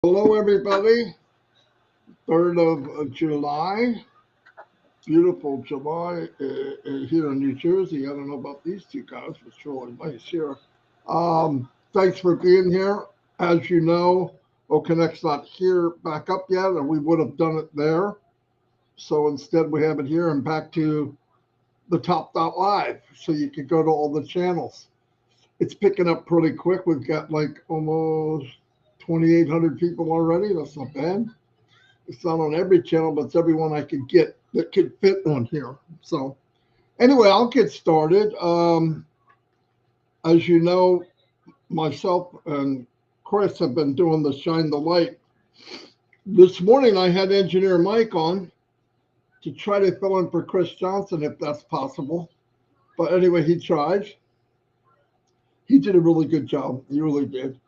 Hello, everybody. 3rd of July. Beautiful July here in New Jersey. I don't know about these two guys, but it's really nice here. Thanks for being here. As you know, OConnect's not here back up yet, and we would have done it there. So instead, we have it here and back to the top.live so you can go to all the channels. It's picking up pretty quick. We've got like almost 2,800 people already. That's not bad. It's not on every channel, but it's everyone I could get that could fit on here. So anyway, I'll get started. As you know, myself and Chris have been doing the Shine the Light. This morning I had engineer Mike on to try to fill in for Chris Johnson if that's possible. But anyway, he tried. He did a really good job. He really did.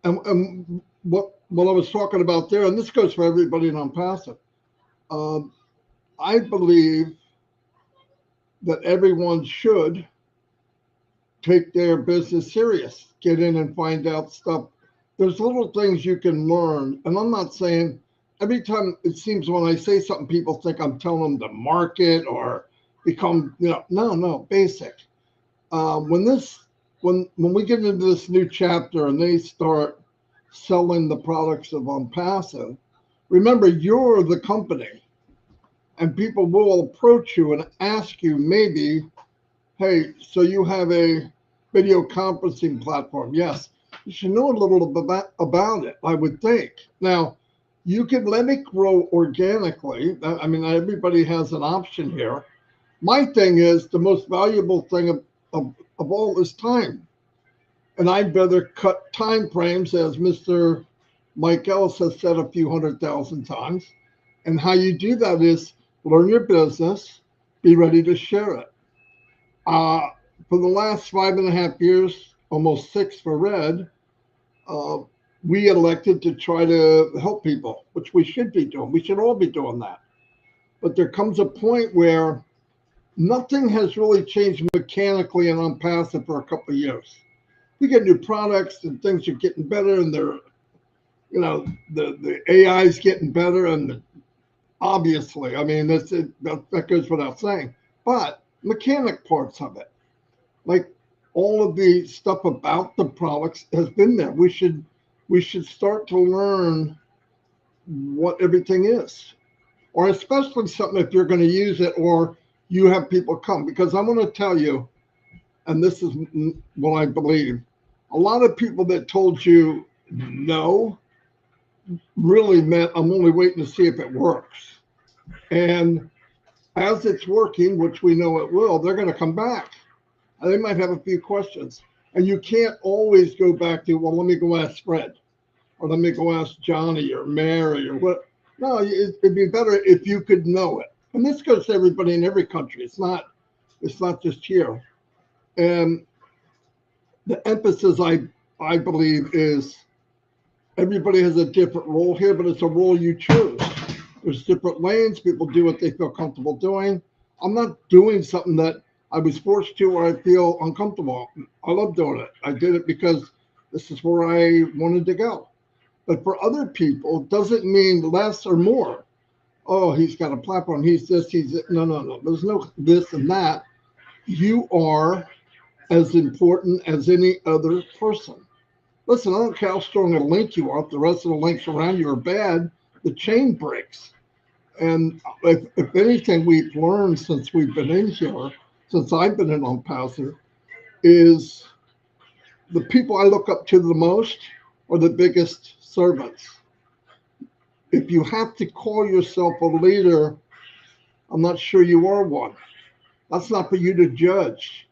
And what I was talking about there, and this goes for everybody in ONPASSIVE, I believe that everyone should take their business serious, get in and find out stuff. There's little things you can learn. And I'm not saying every time it seems when I say something, people think I'm telling them to market or become, no, basic. When we get into this new chapter and they start selling the products of ONPASSIVE, remember you're the company, and people will approach you and ask you maybe, hey, so you have a video conferencing platform? Yes, you should know a little bit about it, I would think. Now, you can let it grow organically. I mean, everybody has an option here. My thing is the most valuable thing of all is time. And I'd rather cut time frames, as Mr. Mike Ellis has said a few 100,000 times. And how you do that is learn your business, be ready to share it. For the last 5.5 years, almost 6 for Red, we elected to try to help people, which we should be doing. We should all be doing that. But there comes a point where nothing has really changed mechanically in ONPASSIVE for a couple of years. We get new products and things are getting better, and they're, the AI is getting better, and obviously, I mean, that goes without saying. But mechanic parts of it, like all of the stuff about the products, has been there. We should start to learn what everything is, or especially something if you're going to use it or you have people come. Because I'm going to tell you, and this is what I believe, a lot of people that told you no really meant I'm only waiting to see if it works. And as it's working, which we know it will, they're going to come back. And they might have a few questions. And you can't always go back to, well, let me go ask Fred, or let me go ask Johnny or Mary or what. No, it'd be better if you could know it. And this goes to everybody in every country. It's not just here. And the emphasis, I believe, is everybody has a different role here, but it's a role you choose. There's different lanes. People do what they feel comfortable doing. I'm not doing something that I was forced to or I feel uncomfortable. I love doing it. I did it because this is where I wanted to go. But for other people, it doesn't mean less or more. Oh, he's got a platform. He's this, he's that. No. There's no this and that. You are as important as any other person. Listen, I don't care how strong a link you are. If the rest of the links around you are bad, the chain breaks. And if anything we've learned since we've been in here, since I've been in ONPASSIVE, is the people I look up to the most are the biggest servants. If you have to call yourself a leader, I'm not sure you are one. That's not for you to judge.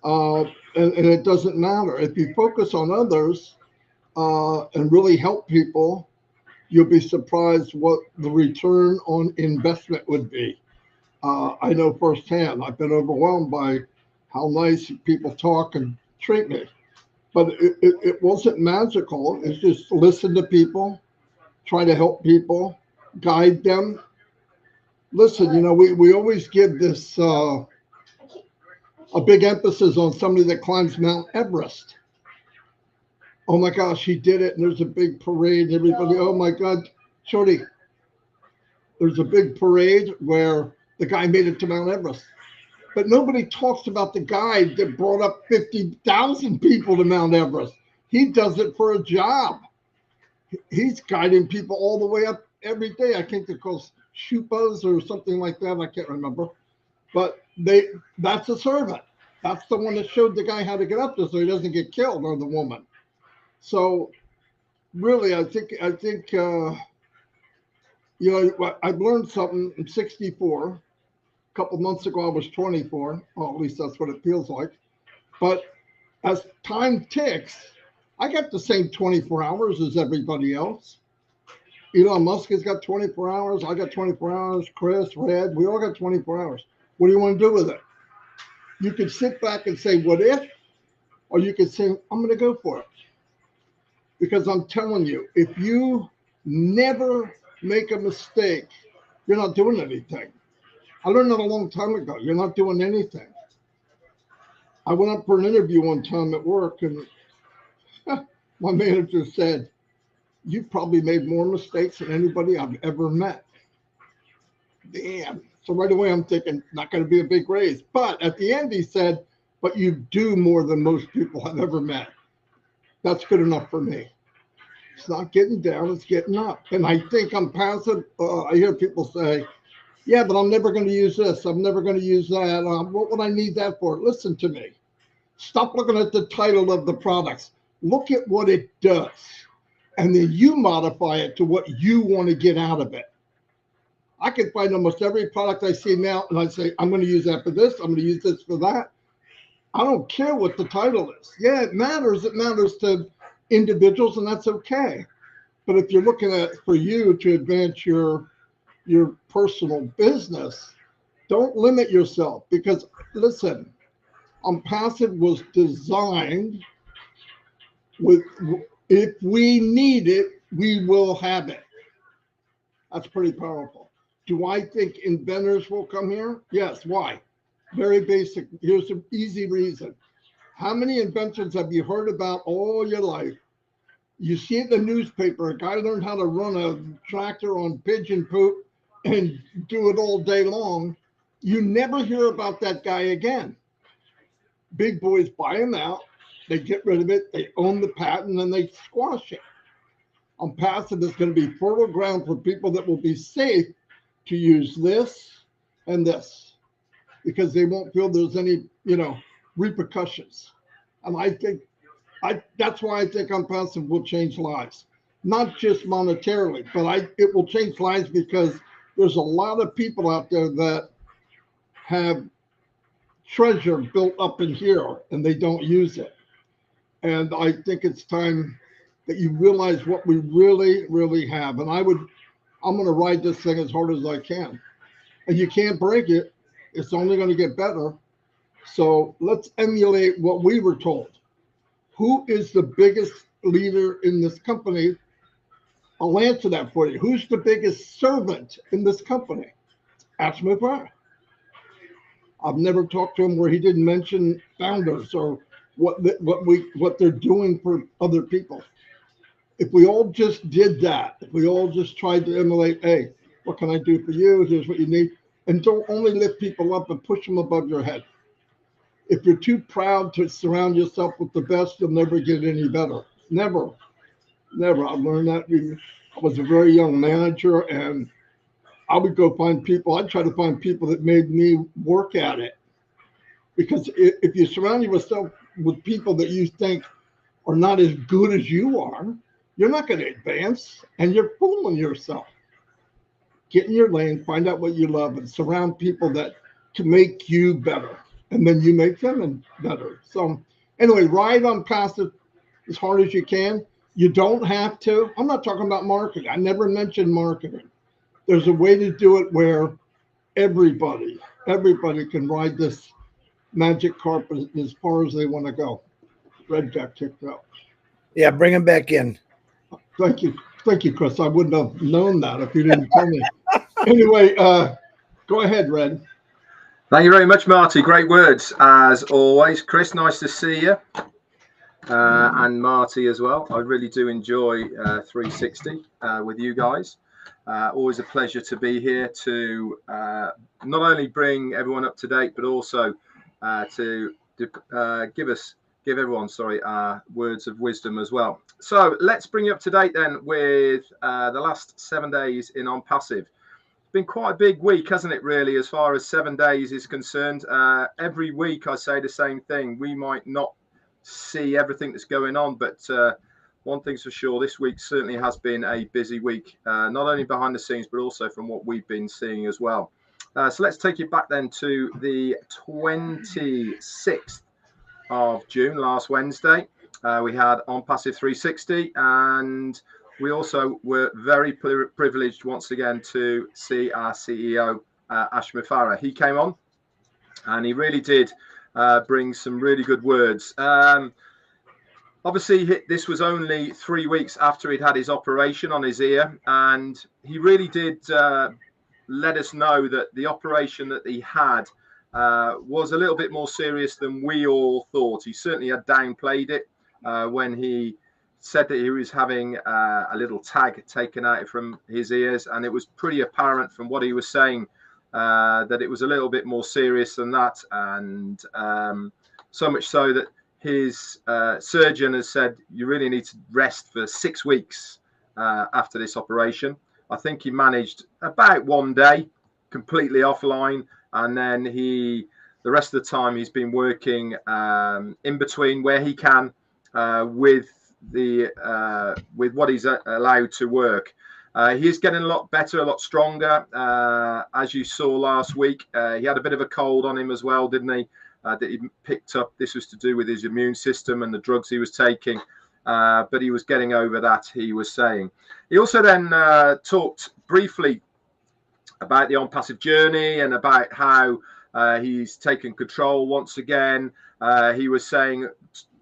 And it doesn't matter. If you focus on others and really help people, you'll be surprised what the return on investment would be. I know firsthand. I've been overwhelmed by how nice people talk and treat me. But it wasn't magical. It's just listen to people, try to help people, guide them. Listen, we always give this a big emphasis on somebody that climbs Mount Everest. oh my gosh, he did it. And there's a big parade. And everybody, oh my God, Shorty, there's a big parade where the guy made it to Mount Everest. But nobody talks about the guy that brought up 50,000 people to Mount Everest. He does it for a job. He's guiding people all the way up every day. I think they're called Shupas or something like that. I can't remember. But that's a servant. That's the one that showed the guy how to get up there so he doesn't get killed, or the woman. So really, I think I've learned something. I'm 64. A couple months ago, I was 24. Well, at least that's what it feels like. But as time ticks, I got the same 24 hours as everybody else. Elon Musk has got 24 hours. I got 24 hours. Chris, Red, we all got 24 hours. What do you want to do with it? You could sit back and say, what if? Or you could say, I'm going to go for it. Because I'm telling you, if you never make a mistake, you're not doing anything. I learned that a long time ago. You're not doing anything. I went up for an interview one time at work, and my manager said, you've probably made more mistakes than anybody I've ever met. Damn. So right away, I'm thinking, not going to be a big raise. But at the end, he said, but you do more than most people I've ever met. That's good enough for me. It's not getting down, it's getting up. And I think I'm passive. I hear people say, yeah, but I'm never going to use this. I'm never going to use that. What would I need that for? Listen to me. Stop looking at the title of the products. Look at what it does. And then you modify it to what you want to get out of it. I can find almost every product I see now, and I say, I'm going to use that for this. I'm going to use this for that. I don't care what the title is. Yeah, it matters. It matters to individuals, and that's okay. But if you're looking at for you to advance your personal business, don't limit yourself, because listen, ONPASSIVE was designed with, if we need it, we will have it. That's pretty powerful. Do I think inventors will come here? Yes. Why? Very basic. Here's an easy reason. How many inventions have you heard about all your life? You see it in the newspaper, a guy learned how to run a tractor on pigeon poop and do it all day long. You never hear about that guy again. Big boys buy him out, they get rid of it, they own the patent, and they squash it. ONPASSIVE is going to be fertile ground for people that will be safe to use this and this, because they won't feel there's any, repercussions. And I think that's why I think ONPASSIVE will change lives, not just monetarily, but it will change lives because there's a lot of people out there that have treasure built up in here and they don't use it. And I think it's time that you realize what we really, really have. And I'm going to ride this thing as hard as I can. And you can't break it. It's only going to get better. So let's emulate what we were told. Who is the biggest leader in this company? I'll answer that for you. Who's the biggest servant in this company? Ask me why. I've never talked to him where he didn't mention founders or what they're doing for other people. If we all just did that, if we all just tried to emulate, hey, what can I do for you? Here's what you need. And don't only lift people up and push them above your head. If you're too proud to surround yourself with the best, you'll never get any better. Never. Never. I've learned that. I was a very young manager, and I would go find people. I'd try to find people that made me work at it. Because if you surround yourself with people that you think are not as good as you are, you're not going to advance, and you're fooling yourself. Get in your lane, find out what you love, and surround people that can make you better. And then you make them better. So anyway, ride ONPASSIVE as hard as you can. You don't have to. I'm not talking about marketing. I never mentioned marketing. There's a way to do it where everybody can ride this magic carpet as far as they want to go. Red got kicked out. Yeah, bring him back in. Thank you, Chris. I wouldn't have known that if you didn't tell me. Anyway, go ahead, Red. Thank you very much, Marty. Great words, as always. Chris, nice to see you. and Marty as well. I really do enjoy 360 with you guys. Always a pleasure to be here to not only bring everyone up to date, but also to give everyone, words of wisdom as well. So let's bring you up to date then with the last 7 days in ONPASSIVE. Been quite a big week, hasn't it, really, as far as 7 days is concerned. Every week I say the same thing. We might not see everything that's going on, but one thing's for sure, this week certainly has been a busy week, not only behind the scenes, but also from what we've been seeing as well. So let's take you back then to the 26th of June, last Wednesday. We had ONPASSIVE 360, and we also were very privileged once again to see our CEO, Ashma Farah. He came on and he really did bring some really good words. Obviously, this was only 3 weeks after he'd had his operation on his ear, and he really did let us know that the operation that he had was a little bit more serious than we all thought. He certainly had downplayed it when he said that he was having a little tag taken out from his ears, and it was pretty apparent from what he was saying that it was a little bit more serious than that, and so much so that his surgeon has said you really need to rest for 6 weeks after this operation. I think he managed about 1 day completely offline, and then the rest of the time he's been working in between where he can with what he's allowed to work. He is getting a lot better, a lot stronger. As you saw last week, he had a bit of a cold on him as well, didn't he? That he picked up. This was to do with his immune system and the drugs he was taking, but he was getting over that, he was saying. He also then talked briefly about the ONPASSIVE journey and about how he's taken control once again. He was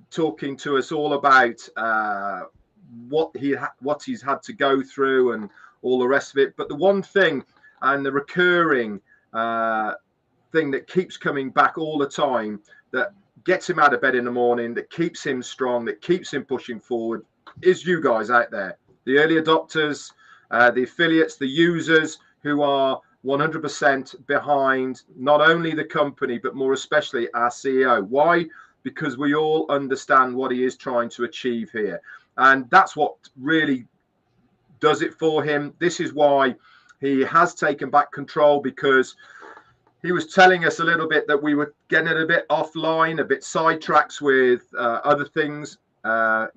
talking to us all about what he's had to go through and all the rest of it. But the one thing, and the recurring thing that keeps coming back all the time, that gets him out of bed in the morning, that keeps him strong, that keeps him pushing forward, is you guys out there, the early adopters, the affiliates, the users who are 100% behind not only the company, but more especially our CEO. Why? Because we all understand what he is trying to achieve here. And that's what really does it for him. This is why he has taken back control, because he was telling us a little bit that we were getting a bit offline, a bit sidetracked with other things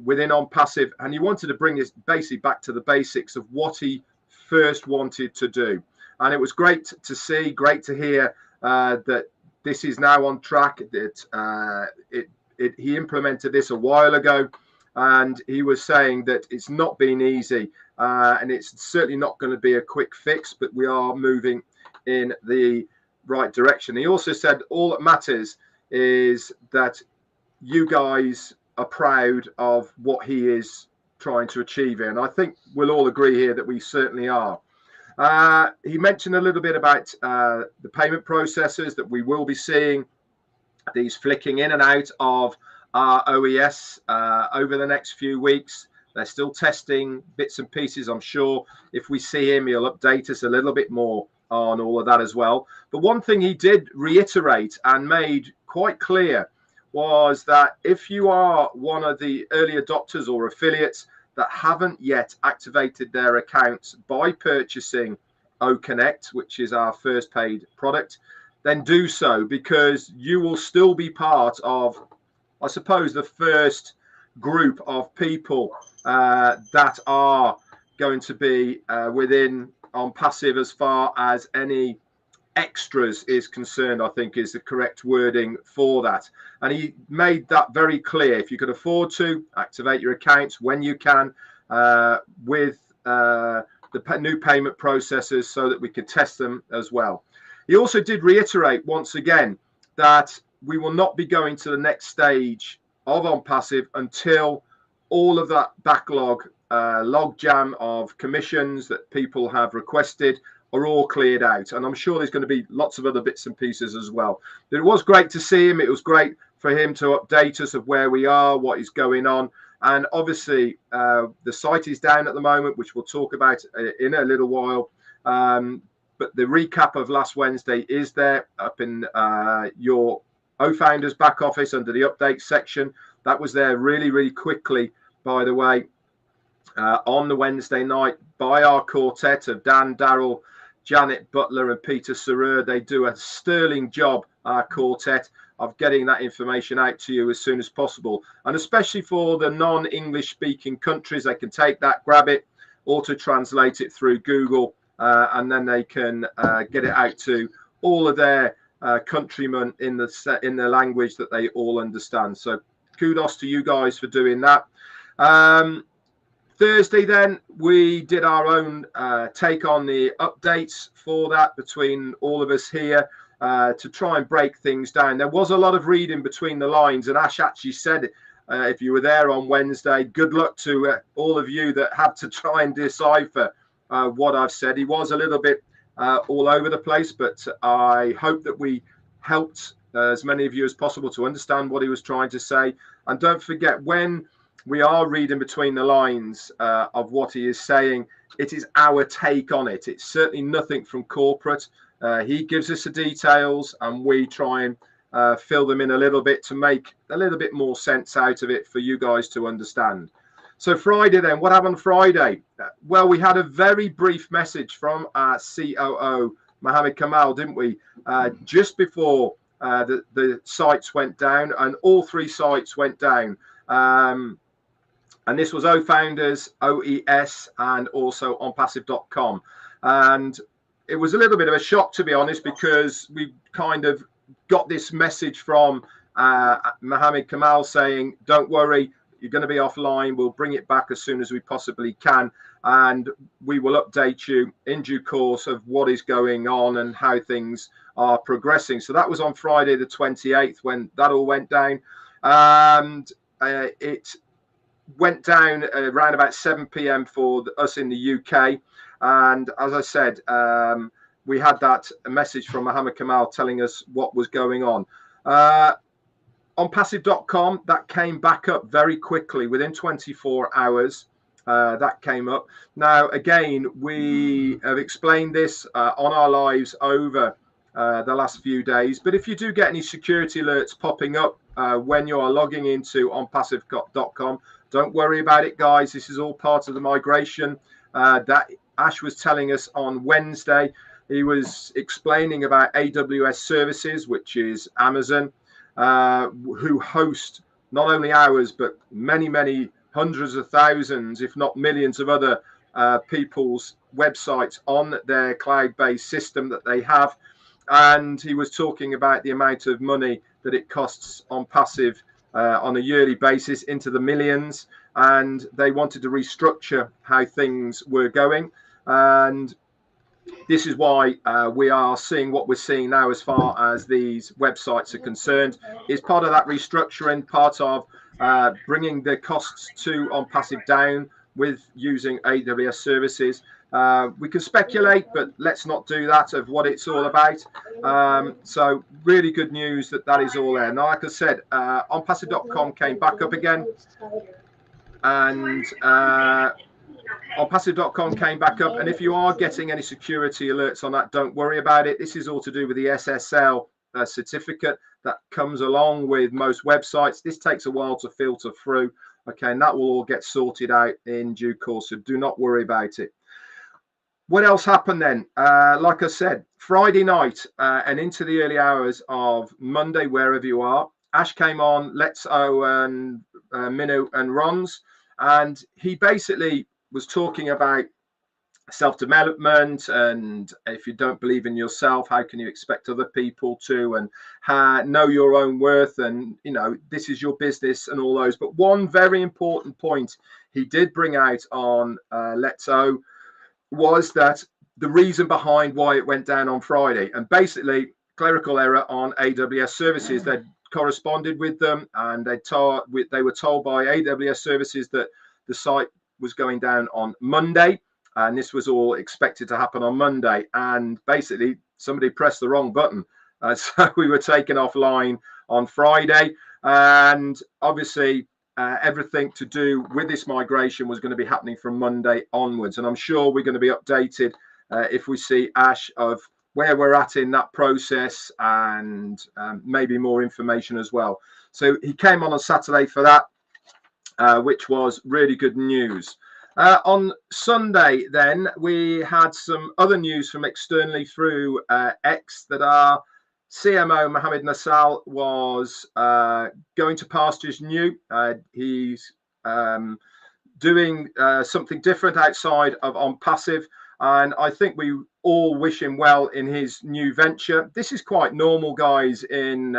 within ONPASSIVE. And he wanted to bring us basically back to the basics of what he first wanted to do. And it was great to see, great to hear that this is now on track, that he implemented this a while ago. And he was saying that it's not been easy, and it's certainly not going to be a quick fix, but we are moving in the right direction. He also said all that matters is that you guys are proud of what he is trying to achieve here. And I think we'll all agree here that we certainly are. He mentioned a little bit about the payment processors, that we will be seeing these flicking in and out of our OES over the next few weeks. They're still testing bits and pieces. I'm sure if we see him, he'll update us a little bit more on all of that as well. But one thing he did reiterate and made quite clear was that if you are one of the early adopters or affiliates that haven't yet activated their accounts by purchasing OConnect, which is our first paid product, then do so, because you will still be part of, I suppose, the first group of people that are going to be within ONPASSIVE as far as any extras is concerned, I think is the correct wording for that. And he made that very clear. If you can afford to, activate your accounts when you can with the new payment processors so that we could test them as well. He also did reiterate once again that we will not be going to the next stage of ONPASSIVE until all of that backlog, logjam of commissions that people have requested are all cleared out. And I'm sure there's going to be lots of other bits and pieces as well. But it was great to see him. It was great for him to update us of where we are, what is going on. And obviously, the site is down at the moment, which we'll talk about in a little while. But the recap of last Wednesday is there up in your OFounders back office under the update section. That was there really, really quickly, by the way, on the Wednesday night by our quartet of Dan, Daryl, Janet Butler and Peter Sarer. They do a sterling job, our quartet, of getting that information out to you as soon as possible. And especially for the non-English speaking countries, they can take that, grab it, auto-translate it through Google, and then they can get it out to all of their countrymen in the language that they all understand. So kudos to you guys for doing that. Thursday then we did our own take on the updates for that between all of us here to try and break things down. There was a lot of reading between the lines, and Ash actually said, if you were there on Wednesday, good luck to all of you that had to try and decipher what I've said. He was a little bit all over the place, but I hope that we helped as many of you as possible to understand what he was trying to say. And don't forget, when we are reading between the lines of what he is saying, it is our take on it. It's certainly nothing from corporate. He gives us the details and we try and fill them in a little bit to make a little bit more sense out of it for you guys to understand. So Friday then, what happened Friday? Well, we had a very brief message from our COO, Mohammed Kamal, didn't we? Just before the sites went down, and all three sites went down. And this was OFounders, OES, and also ONPASSIVE.com. And it was a little bit of a shock, to be honest, because we kind of got this message from Mohammed Kamal saying, don't worry, you're going to be offline. We'll bring it back as soon as we possibly can. And we will update you in due course of what is going on and how things are progressing. So that was on Friday the 28th when that all went down. And it went down around about 7 p.m. for us in the UK. And as I said, we had that message from Mohammed Kamal telling us what was going on. On passive.com, that came back up very quickly. Within 24 hours, that came up. Now, again, we have explained this on our lives over the last few days. But if you do get any security alerts popping up when you are logging into onpassive.com, don't worry about it, guys. This is all part of the migration that Ash was telling us on Wednesday. He was explaining about AWS services, which is Amazon, who host not only ours, but many, many hundreds of thousands, if not millions of other people's websites on their cloud-based system that they have. And he was talking about the amount of money that it costs on Passive on a yearly basis, into the millions, and they wanted to restructure how things were going. And this is why we are seeing what we're seeing now as far as these websites are concerned. Is part of that restructuring, part of bringing the costs to OnPassive down with using AWS services. We can speculate, but let's not do that, of what it's all about. So really good news that that is all there. Now, like I said, onpassive.com came back up again, and onpassive.com came back up. And if you are getting any security alerts on that, don't worry about it. This is all to do with the SSL certificate that comes along with most websites. This takes a while to filter through. Okay, and that will all get sorted out in due course, so do not worry about it. What else happened then? Like I said, Friday night and into the early hours of Monday, wherever you are, Ash came on, Let's O and Minu and Ron's, and he basically was talking about self-development, and if you don't believe in yourself, how can you expect other people to, and know your own worth, and you know, this is your business and all those. But one very important point he did bring out on Let's O was that the reason behind why it went down on Friday, and basically clerical error on AWS services. They corresponded with them, and they were told by AWS services that the site was going down on Monday, and this was all expected to happen on Monday, and basically somebody pressed the wrong button, so we were taken offline on Friday. And obviously, everything to do with this migration was going to be happening from Monday onwards. And I'm sure we're going to be updated if we see Ash of where we're at in that process, and maybe more information as well. So he came on Saturday for that, which was really good news. On Sunday, then, we had some other news from externally through X that our CMO, Mohammed Nassal, was going to pastures new. He's doing something different outside of ONPASSIVE, and I think we all wish him well in his new venture. This is quite normal, guys, in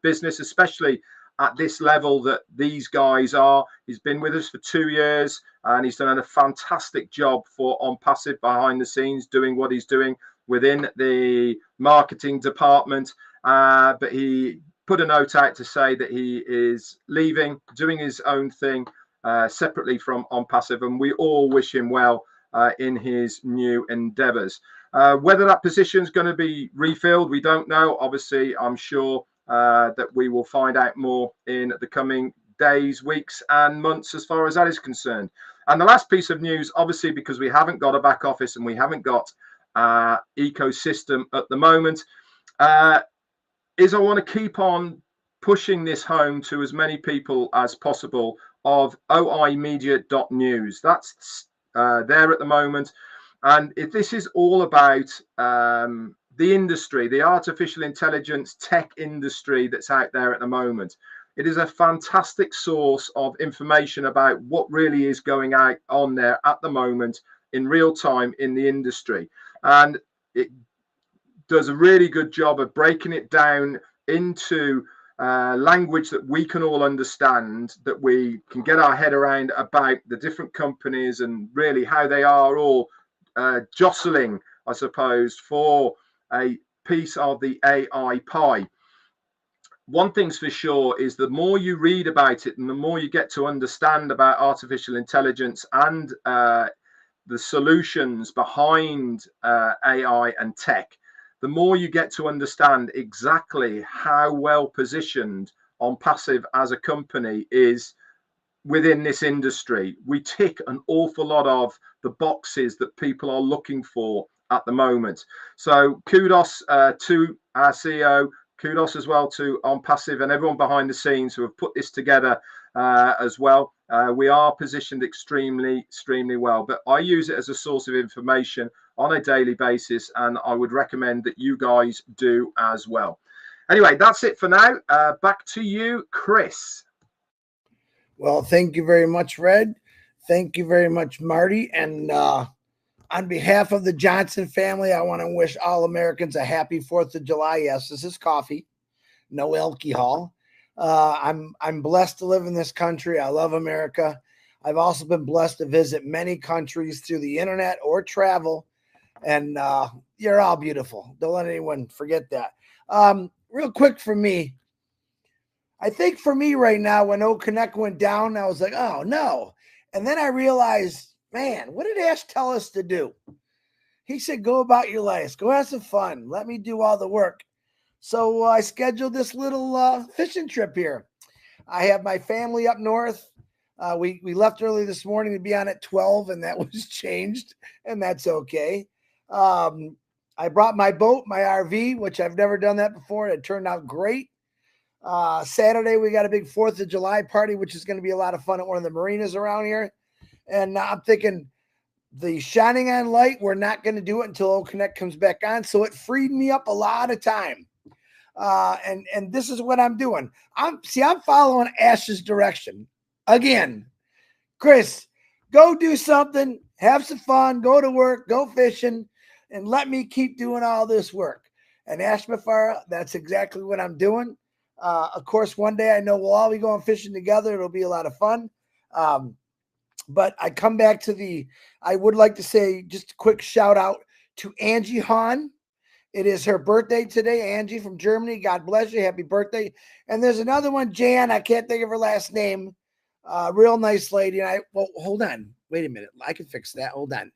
business, especially at this level that these guys are. He's been with us for 2 years, and he's done a fantastic job for ONPASSIVE behind the scenes, doing what he's doing within the marketing department. But he put a note out to say that he is leaving, doing his own thing separately from ONPASSIVE, and we all wish him well in his new endeavors. Whether that position is going to be refilled, we don't know. Obviously, I'm sure that we will find out more in the coming days, weeks, and months as far as that is concerned. And the last piece of news, obviously, because we haven't got a back office and we haven't got ecosystem at the moment, is I want to keep on pushing this home to as many people as possible of oimedia.news. That's there at the moment. And if this is all about the industry, the artificial intelligence tech industry that's out there at the moment, it is a fantastic source of information about what really is going on there at the moment in real time in the industry. And it does a really good job of breaking it down into language that we can all understand, that we can get our head around about the different companies and really how they are all jostling, I suppose, for a piece of the AI pie. One thing's for sure is the more you read about it and the more you get to understand about artificial intelligence and the solutions behind AI and tech, the more you get to understand exactly how well positioned ONPASSIVE as a company is within this industry. We tick an awful lot of the boxes that people are looking for at the moment. So kudos to our CEO, kudos as well to ONPASSIVE and everyone behind the scenes who have put this together as well. We are positioned extremely well, but I use it as a source of information on a daily basis, and I would recommend that you guys do as well. Anyway, that's it for now. Back to you, Chris. Well, thank you very much, Red. Thank you very much, Marty. And on behalf of the Johnson family, I want to wish all Americans a happy 4th of July. Yes, this is coffee, no alcohol. I'm blessed to live in this country. I love America. I've also been blessed to visit many countries through the internet or travel. And you're all beautiful. Don't let anyone forget that. Real quick for me, I think for me right now, when O Connect went down, I was like, oh, no. And then I realized, man, what did Ash tell us to do? He said, go about your life. Go have some fun. Let me do all the work. So I scheduled this little fishing trip here. I have my family up north. We left early this morning to be on at 12, and that was changed, and that's okay. I brought my boat, my RV, which I've never done that before. It turned out great. Saturday, we got a big 4th of July party, which is going to be a lot of fun at one of the marinas around here. And I'm thinking the Shining on Light, we're not going to do it until O Connect comes back on. So it freed me up a lot of time. And this is what I'm doing. I'm following Ash's direction. Again, Chris, go do something, have some fun, go to work, go fishing, and let me keep doing all this work. And Ash Mafara, that's exactly what I'm doing. Of course, one day I know we'll all be going fishing together. It'll be a lot of fun. But I come back to I would like to say just a quick shout out to Angie Hahn. It is her birthday today, Angie from Germany. God bless you. Happy birthday. And there's another one, Jan. I can't think of her last name. Real nice lady. And well, hold on. Wait a minute. I can fix that. Hold on.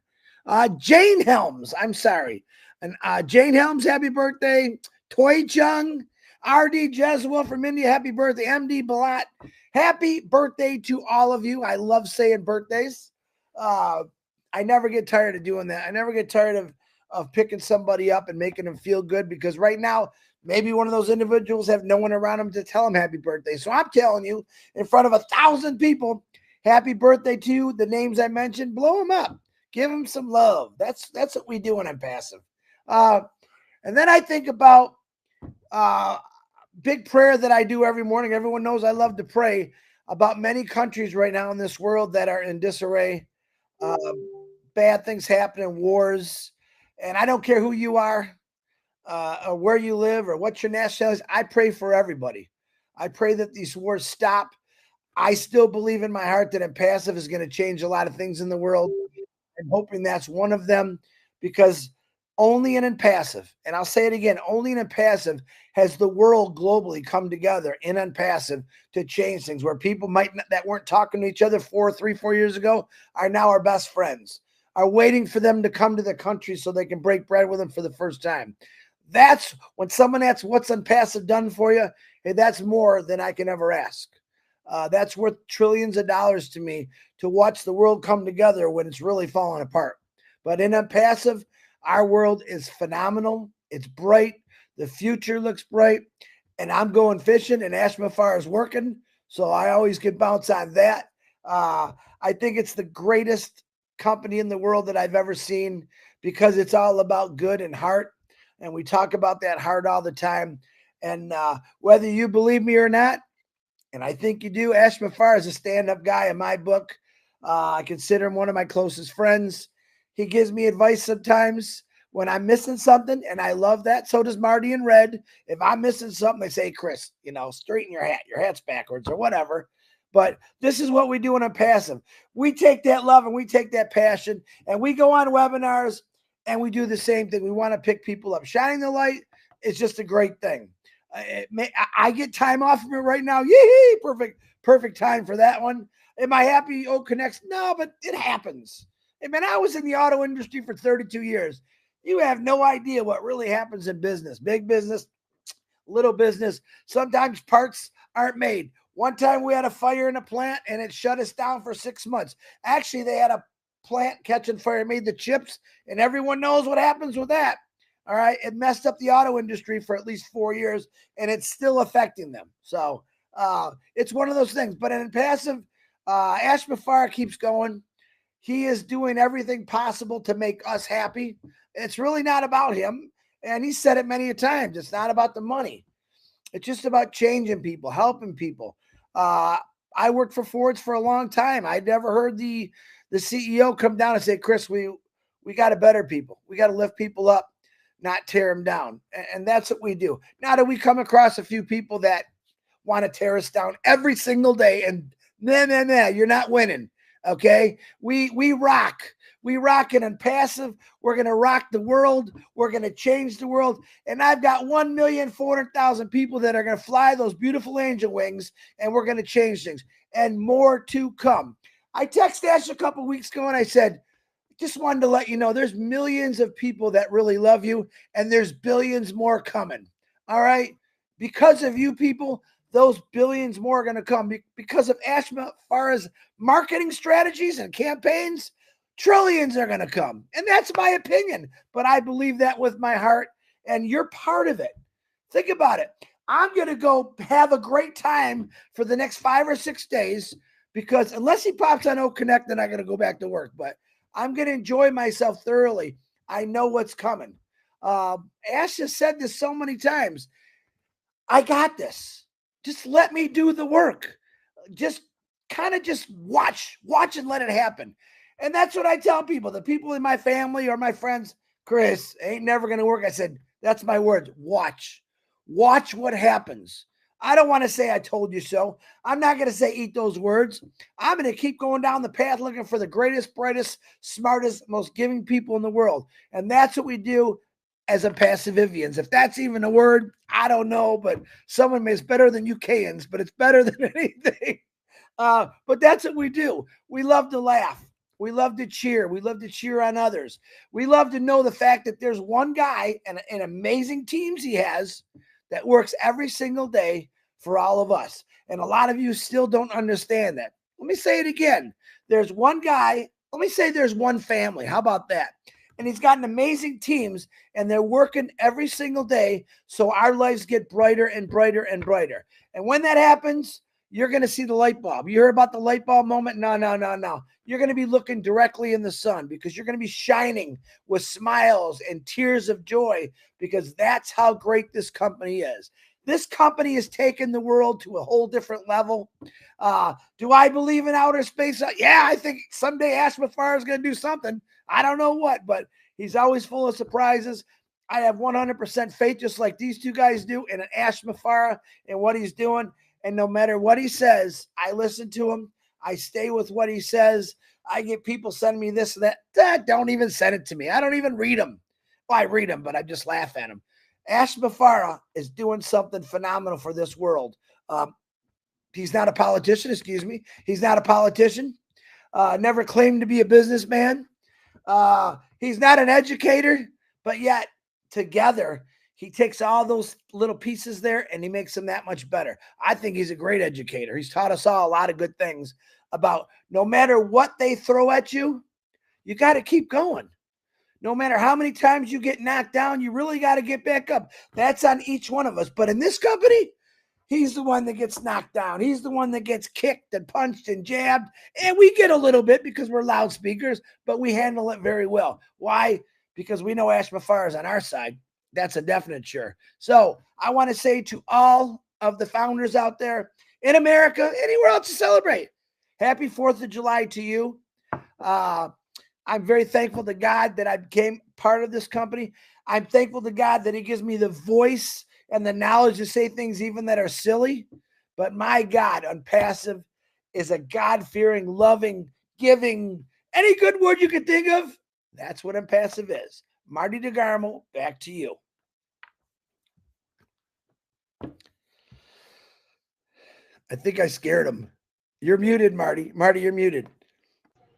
Jane Helms. I'm sorry. And Jane Helms, happy birthday. Toy Chung. RD Jeswell from India, happy birthday. MD Balat, happy birthday to all of you. I love saying birthdays. I never get tired of doing that. I never get tired of picking somebody up and making them feel good, because right now, maybe one of those individuals have no one around them to tell them happy birthday. So I'm telling you, in front of 1,000 people, happy birthday to you. The names I mentioned, blow them up. Give them some love. That's what we do when I'm passive. And then I think about big prayer that I do every morning. Everyone knows I love to pray about many countries right now in this world that are in disarray. Bad things happening, wars. And I don't care who you are, or where you live, or what your nationality is. I pray for everybody. I pray that these wars stop. I still believe in my heart that Impassive is going to change a lot of things in the world. I'm hoping that's one of them, because only in Impassive, and I'll say it again, only in Impassive has the world globally come together in Impassive to change things, where people that weren't talking to each other 3-4 years ago are now our best friends, are waiting for them to come to the country so they can break bread with them for the first time. That's when someone asks, what's Impassive done for you? Hey, that's more than I can ever ask. That's worth trillions of dollars to me, to watch the world come together when it's really falling apart. But in Impassive, our world is phenomenal. It's bright. The future looks bright. And I'm going fishing, and Ash Mafar is working. So I always can bounce on that. I think it's the greatest company in the world that I've ever seen, because it's all about good and heart. And we talk about that heart all the time. And whether you believe me or not, and I think you do, Ash Mafar is a stand-up guy in my book. I consider him one of my closest friends. He gives me advice sometimes when I'm missing something, and I love that. So does Marty and Red. If I'm missing something, they say, Chris, straighten your hat. Your hat's backwards or whatever. But this is what we do in Impassive. We take that love and we take that passion, and we go on webinars, and we do the same thing. We want to pick people up. Shining the light is just a great thing. I get time off from it right now. Yee! Perfect time for that one. Am I happy? Oh, connects? No, but it happens. Hey, man, I was in the auto industry for 32 years. You have no idea what really happens in business. Big business, little business. Sometimes parts aren't made. One time we had a fire in a plant, and it shut us down for 6 months. Actually, they had a plant catching fire, made the chips, and everyone knows what happens with that. All right. It messed up the auto industry for at least 4 years, and it's still affecting them. So it's one of those things. But in Impassive, Ash Mafar keeps going. He is doing everything possible to make us happy. It's really not about him. And he said it many a times. It's not about the money. It's just about changing people, helping people. I worked for Fords for a long time. I'd never heard the CEO come down and say, Chris, we got to better people. We got to lift people up, not tear them down. And that's what we do. Now that we come across a few people that want to tear us down every single day, and nah, you're not winning. Okay. We rock. We rock in Impassive. We're going to rock the world. We're going to change the world. And I've got 1,400,000 people that are going to fly those beautiful angel wings, and we're going to change things, and more to come. I texted Ash a couple weeks ago, and I said, just wanted to let you know there's millions of people that really love you, and there's billions more coming. All right. Because of you people, those billions more are going to come. Because of Ash Mafar's marketing strategies and campaigns, trillions are going to come. And that's my opinion. But I believe that with my heart, and you're part of it. Think about it. I'm going to go have a great time for the next 5 or 6 days, because unless he pops on Oak Connect, then I'm going to go back to work. But I'm going to enjoy myself thoroughly. I know what's coming. Ash has said this so many times. I got this. Just let me do the work. Just watch and let it happen. And that's what I tell people. The people in my family or my friends, Chris, ain't never going to work. I said, that's my words. Watch what happens. I don't want to say I told you so. I'm not going to say eat those words. I'm going to keep going down the path looking for the greatest, brightest, smartest, most giving people in the world. And that's what we do as Impassivivians. If that's even a word, I don't know, but someone may, it's better than UKians, but it's better than anything. But that's what we do. We love to laugh. We love to cheer. We love to cheer on others. We love to know the fact that there's one guy and amazing teams he has that works every single day for all of us. And a lot of you still don't understand that. Let me say it again. There's one guy, let me say there's one family. How about that? And he's got an amazing teams, and they're working every single day so our lives get brighter and brighter and brighter. And when that happens, you're going to see the light bulb. You heard about the light bulb moment? No. You're going to be looking directly in the sun because you're going to be shining with smiles and tears of joy because that's how great this company is. This company has taken the world to a whole different level. Do I believe in outer space? Yeah, I think someday Ash Mafara is going to do something. I don't know what, but he's always full of surprises. I have 100% faith, just like these two guys do, in an Ash Mafara and what he's doing. And no matter what he says, I listen to him. I stay with what he says. I get people sending me this and that. Don't even send it to me. I don't even read them. Well, I read them, but I just laugh at them. Ash Mafara is doing something phenomenal for this world. He's not a politician, excuse me. He's not a politician. Never claimed to be a businessman. He's not an educator, but yet together he takes all those little pieces there and he makes them that much better. I think he's a great educator. He's taught us all a lot of good things about no matter what they throw at you, you got to keep going. No matter how many times you get knocked down, you really got to get back up. That's on each one of us. But in this company, he's the one that gets knocked down. He's the one that gets kicked and punched and jabbed. And we get a little bit because we're loudspeakers, but we handle it very well. Why? Because we know Ash Mafara is on our side. That's a definite sure. So I want to say to all of the founders out there in America, anywhere else to celebrate, happy 4th of July to you. I'm very thankful to God that I became part of this company. I'm thankful to God that he gives me the voice and the knowledge to say things even that are silly. But my God, ONPASSIVE is a God-fearing, loving, giving, any good word you can think of. That's what ONPASSIVE is. Marty DeGarmo, back to you. I think I scared him. You're muted, Marty. Marty, you're muted.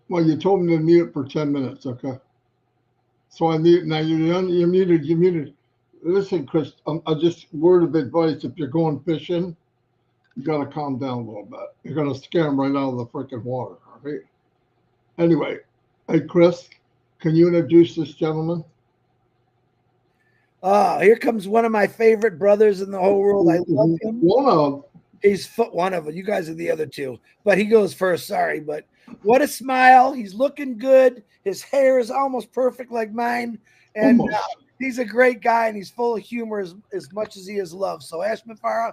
Well, you told me to mute for 10 minutes, okay? So I mute. Now you're muted. You're muted. Listen, Chris, I just word of advice. If you're going fishing, you got to calm down a little bit. You're going to scare them right out of the freaking water, all right? Anyway, hey, Chris, can you introduce this gentleman? Here comes one of my favorite brothers in the whole world. I love him. He's one of them. You guys are the other two, but he goes first. Sorry, but what a smile. He's looking good. His hair is almost perfect like mine. And he's a great guy, and he's full of humor as much as he is love. So Ash Mafara,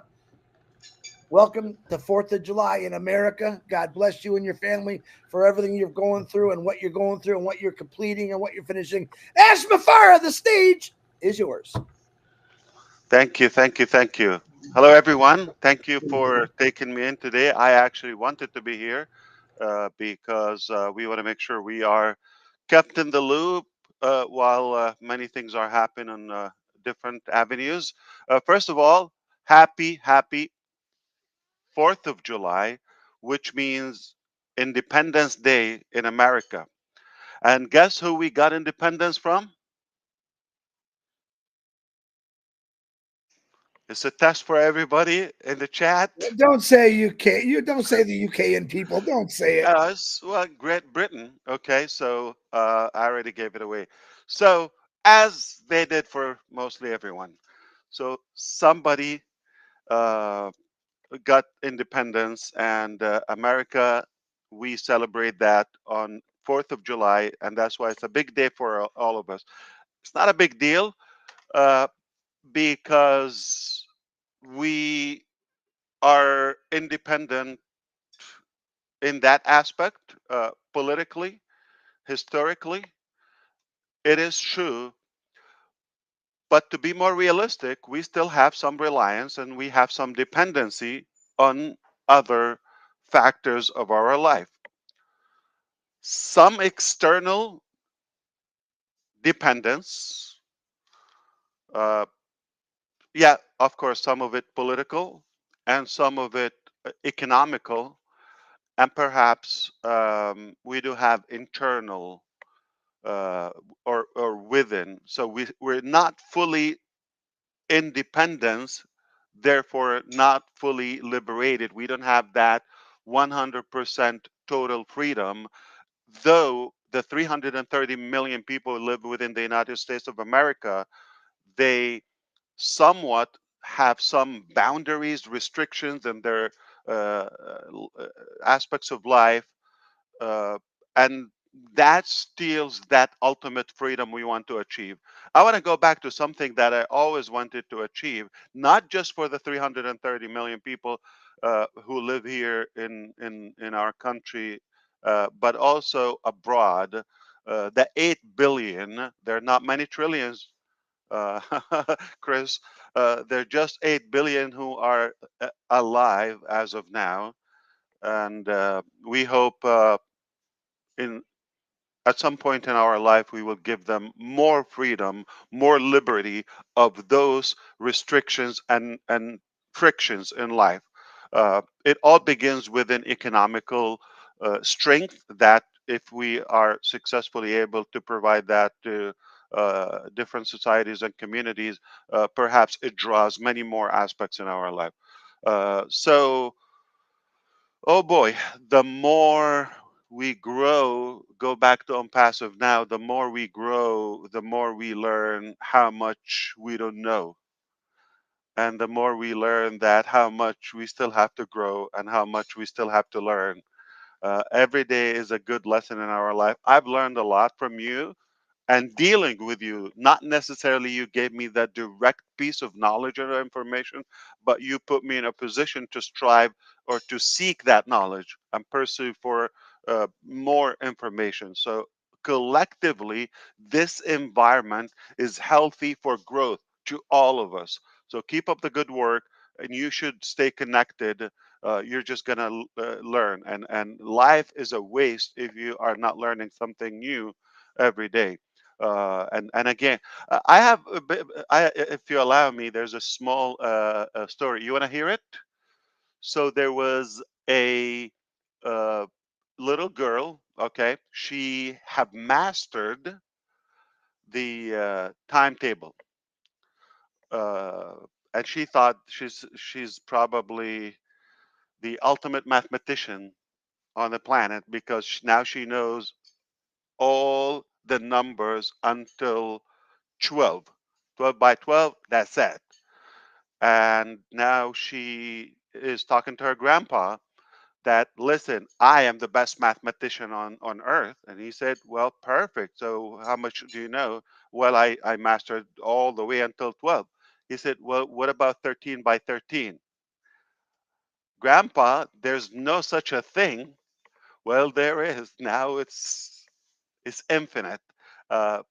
welcome to 4th of July in America. God bless you and your family for everything you're going through and what you're going through and what you're completing and what you're finishing. Ash Mafara, the stage is yours. Thank you. Hello, everyone. Thank you for taking me in today. I actually wanted to be here because we want to make sure we are kept in the loop while many things are happening on different avenues. First of all, happy 4th of July, which means Independence Day in America. And guess who we got independence from? It's a test for everybody in the chat. Don't say UK. You don't say the UKN people. Don't say it. Well, Great Britain. Okay, so I already gave it away. So as they did for mostly everyone. So somebody got independence, and America, we celebrate that on 4th of July, and that's why it's a big day for all of us. It's not a big deal because we are independent in that aspect, politically, historically. It is true. But to be more realistic, we still have some reliance and we have some dependency on other factors of our life. Some external dependence, yeah, of course, some of it political and some of it economical, and perhaps we do have internal or within. So we're not fully independent therefore not fully liberated. We don't have that 100% total freedom, though the 330 million people who live within the United States of America, they somewhat have some boundaries, restrictions in their uh, aspects of life, uh, and that steals that ultimate freedom we want to achieve. I want to go back to something that I always wanted to achieve, not just for the 330 million people who live here in our country, but also abroad. The 8 billion, there are not many trillions, uh, Chris. There are just 8 billion who are alive as of now. And we hope in at some point in our life, we will give them more freedom, more liberty of those restrictions and frictions in life. It all begins with an economical strength that, if we are successfully able to provide that to different societies and communities, perhaps it draws many more aspects in our life. So, oh boy, the more we grow, go back to ONPASSIVE now, the more we grow, the more we learn how much we don't know. And the more we learn that how much we still have to grow and how much we still have to learn. Every day is a good lesson in our life. I've learned a lot from you and dealing with you. Not necessarily you gave me that direct piece of knowledge or information, but you put me in a position to strive or to seek that knowledge and pursue for more information. So collectively, this environment is healthy for growth to all of us. So keep up the good work, and you should stay connected. You're just gonna learn, and life is a waste if you are not learning something new every day. And again, I have a bit, if you allow me, there's a small story. You want to hear it? So there was a uh, little girl. Okay, she have mastered the timetable, uh, and she thought she's probably the ultimate mathematician on the planet because now she knows all the numbers until 12. 12 by 12, that's it. And now she is talking to her grandpa that, listen, I am the best mathematician on earth. And he said, well, perfect. So how much do you know? Well, I mastered all the way until 12. He said, well, what about 13 by 13? Grandpa, there's no such a thing. Well, there is. Now it's infinite. Uh,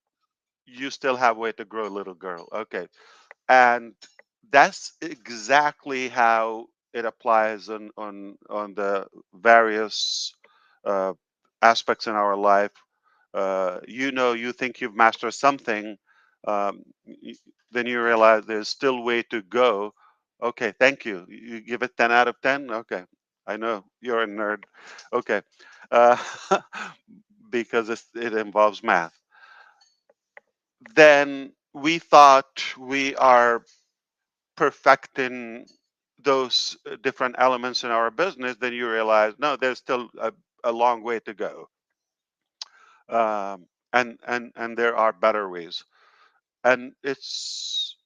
you still have way to grow, little girl. Okay. And that's exactly how it applies on the various uh, aspects in our life. You think you've mastered something, um, then you realize there's still way to go. Okay, thank you. You give it 10 out of 10. Okay, I know you're a nerd. Okay, uh, because it involves math. Then we thought we are perfecting those different elements in our business, then you realize no, there's still a long way to go, and there are better ways, and it's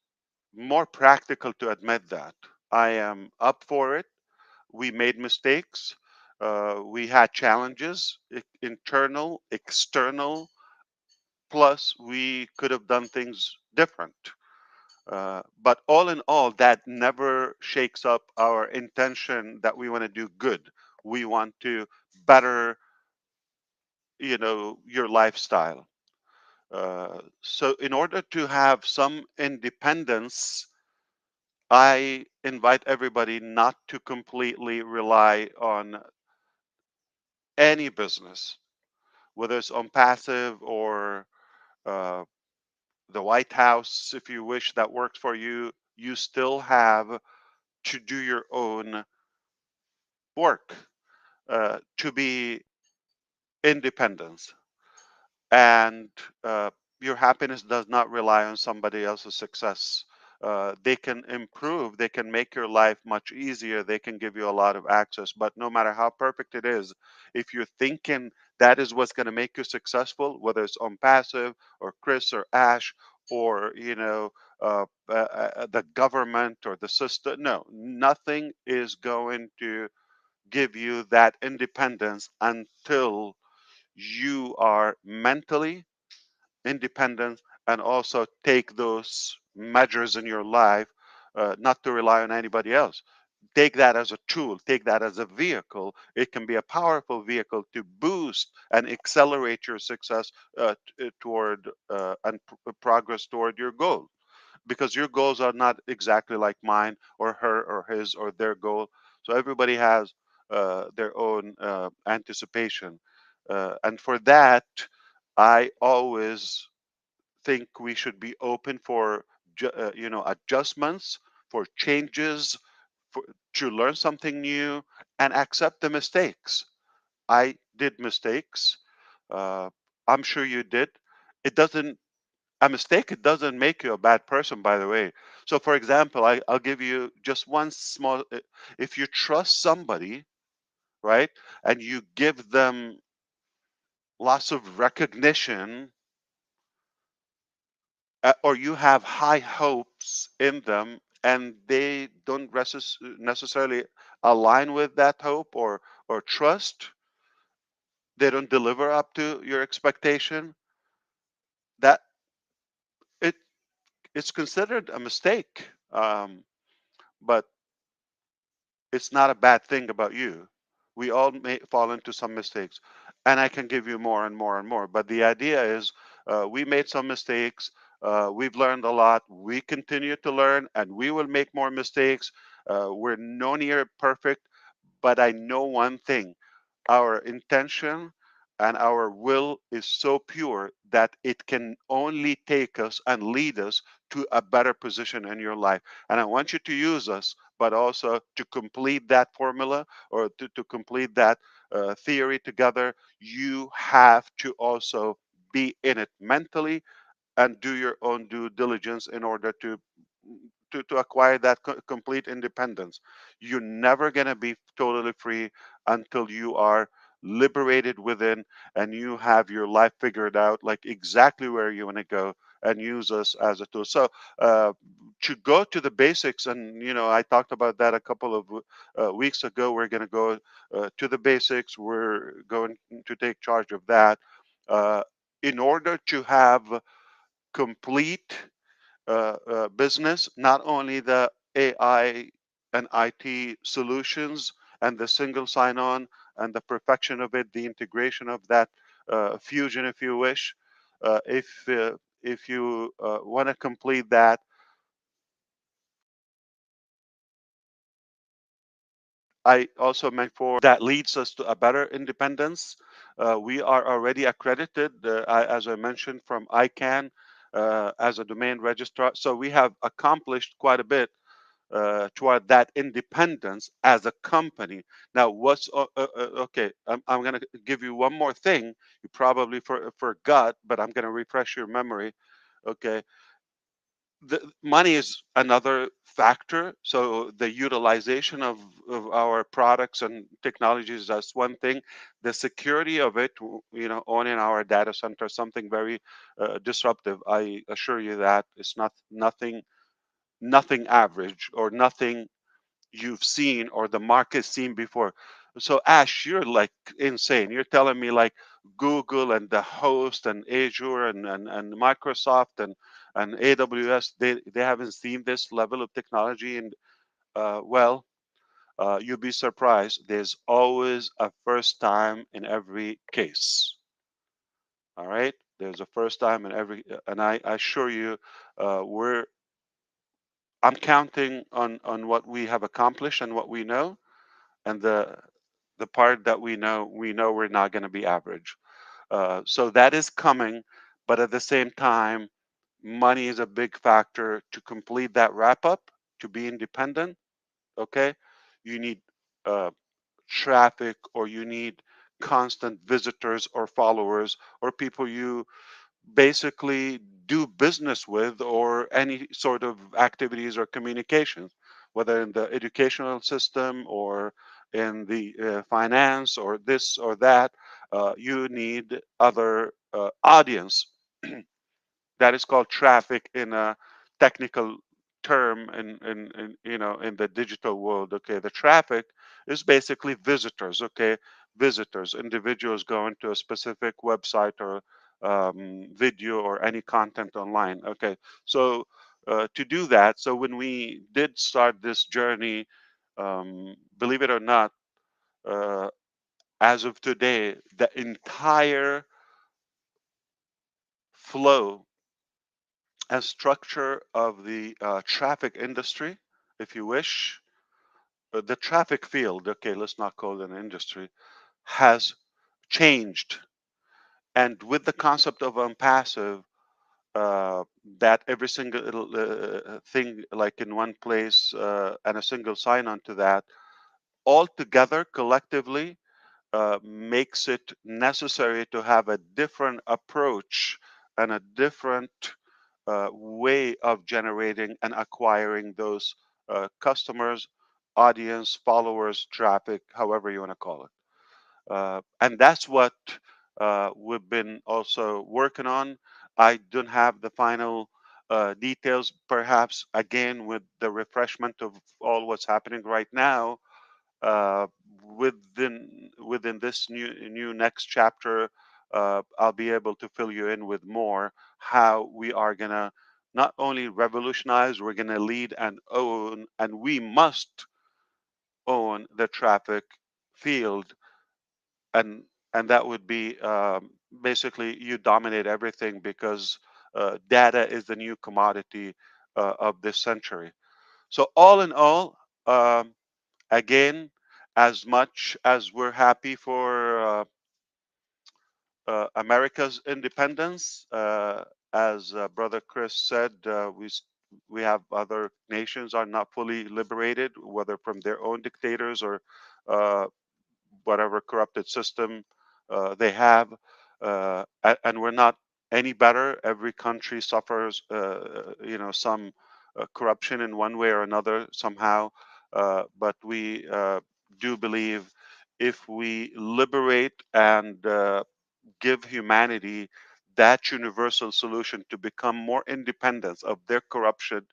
more practical to admit that. I am up for it. We made mistakes. We had challenges, internal, external. Plus, we could have done things different. But all in all, that never shakes up our intention that we want to do good. We want to better, your lifestyle. So, in order to have some independence, I invite everybody not to completely rely on any business, whether it's on passive or uh, the White House, if you wish, that works for you. You still have to do your own work, to be independence, and your happiness does not rely on somebody else's success. they can improve, they can make your life much easier, they can give you a lot of access. But no matter how perfect it is, if you're thinking that is what's going to make you successful, whether it's on passive or Chris or Ash or the government or the system, no, nothing is going to give you that independence until you are mentally independent and also take those measures in your life, not to rely on anybody else. Take that as a tool, take that as a vehicle. It can be a powerful vehicle to boost and accelerate your success toward and progress toward your goal, because your goals are not exactly like mine or her or his or their goal. So everybody has their own anticipation. And for that, I always think we should be open for adjustments, for changes, for, to learn something new and accept the mistakes. I did mistakes. Uh, I'm sure you did. It doesn't A mistake, it doesn't make you a bad person, by the way. So for example, I'll give you just one small, if you trust somebody, right, and you give them lots of recognition, or you have high hopes in them and they don't necessarily align with that hope or trust, they don't deliver up to your expectation, that it it's considered a mistake. But it's not a bad thing about you. We all may fall into some mistakes, and I can give you more and more and more. But the idea is, we made some mistakes. We've learned a lot. We continue to learn, and we will make more mistakes. We're no near perfect, but I know one thing: our intention and our will is so pure that it can only take us and lead us to a better position in your life. And I want you to use us, but also to complete that formula, or to complete that theory together. You have to also be in it mentally and do your own due diligence in order to acquire that complete independence. You're never going to be totally free until you are liberated within and you have your life figured out, like exactly where you want to go, and use us as a tool. So to go to the basics, and I talked about that a couple of weeks ago. We're going to go to the basics. We're going to take charge of that in order to have complete business, not only the AI and IT solutions and the single sign-on and the perfection of it, the integration of that fusion, if you wish. If you want to complete that, I also meant for that leads us to a better independence. We are already accredited, as I mentioned, from ICANN as a domain registrar. So we have accomplished quite a bit toward that independence as a company. Now, what's okay? I'm going to give you one more thing. You probably forgot, but I'm going to refresh your memory. Okay, the money is another factor. So the utilization of our products and technologies, that's one thing. The security of it, owning our data center, something very disruptive. I assure you that it's nothing average or nothing you've seen or the market's seen before. So Ash, you're like insane. You're telling me like Google and the host and Azure and Microsoft and AWS, they haven't seen this level of technology. And well, you'll be surprised. There's always a first time in every case. All right. There's a first time in every, and I assure you, I'm counting on what we have accomplished and what we know, and the part that we know we're not going to be average. So that is coming, but at the same time, money is a big factor to complete that wrap up, to be independent. Okay, you need uh, traffic, or you need constant visitors or followers or people you basically do business with, or any sort of activities or communications, whether in the educational system or in the finance or this or that. You need other audience. That is called traffic in a technical term in the digital world. Okay, the traffic is basically visitors. Okay, visitors, individuals going to a specific website or video or any content online. Okay, so to do that, so when we did start this journey, believe it or not, uh, as of today, the entire flow and structure of the traffic industry, if you wish, the traffic field, okay, let's not call it an industry, has changed. And with the concept of unpassive, that every single thing like in one place and a single sign on to that, all together collectively makes it necessary to have a different approach and a different way of generating and acquiring those customers, audience, followers, traffic, however you want to call it. And that's what we've been also working on. I don't have the final details, perhaps again with the refreshment of all what's happening right now. uh, within this new next chapter, I'll be able to fill you in with more how we are gonna not only revolutionize, we're gonna lead and own, and we must own the traffic field, and that would be basically you dominate everything because data is the new commodity of this century. So all in all, um, again, as much as we're happy for America's independence, as Brother Chris said, we have other nations are not fully liberated, whether from their own dictators or uh, whatever corrupted system they have, and we're not any better. Every country suffers, some corruption in one way or another somehow, but we do believe if we liberate and give humanity that universal solution to become more independent of their corruption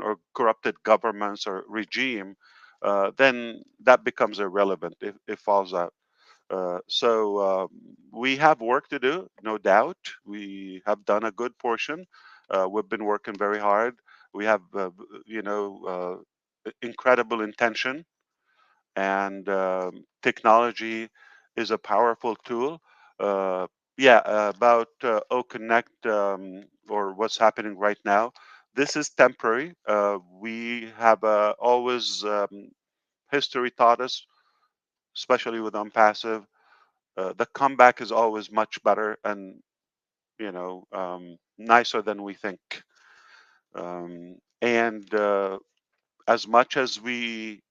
or corrupted governments or regime, then that becomes irrelevant. It falls out. So we have work to do, no doubt. We have done a good portion. We've been working very hard. We have, incredible intention, and technology is a powerful tool. Uh, yeah, about OConnect, or what's happening right now. This is temporary. We have always history taught us, especially with Unpassive, the comeback is always much better and nicer than we think. And as much as we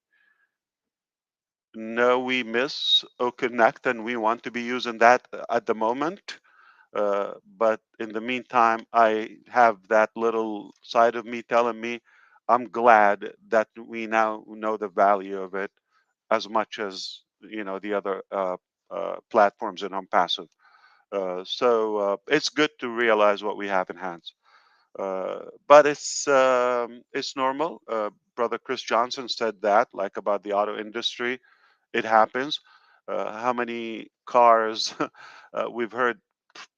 know we miss OConnect and we want to be using that at the moment, but in the meantime, I have that little side of me telling me I'm glad that we now know the value of it as much as the other platforms in Unpassive. So it's good to realize what we have in hands. But it's normal. Brother Chris Johnson said that, like about the auto industry, it happens. How many cars we've heard?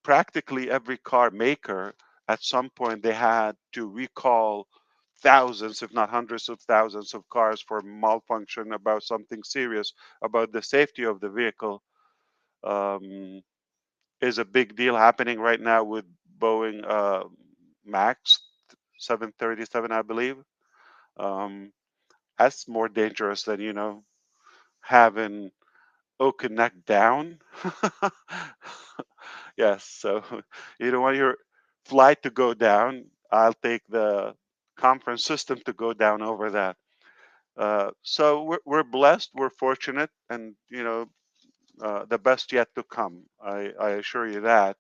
Practically every car maker at some point they had to recall thousands, if not hundreds of thousands of cars for malfunction about something serious about the safety of the vehicle. Um, is a big deal happening right now with Boeing Max 737, I believe. Um, that's more dangerous than having OConnect down. Yes, so you don't want your flight to go down. I'll take the conference system to go down over that. So we're blessed, we're fortunate, and the best yet to come. I assure you that.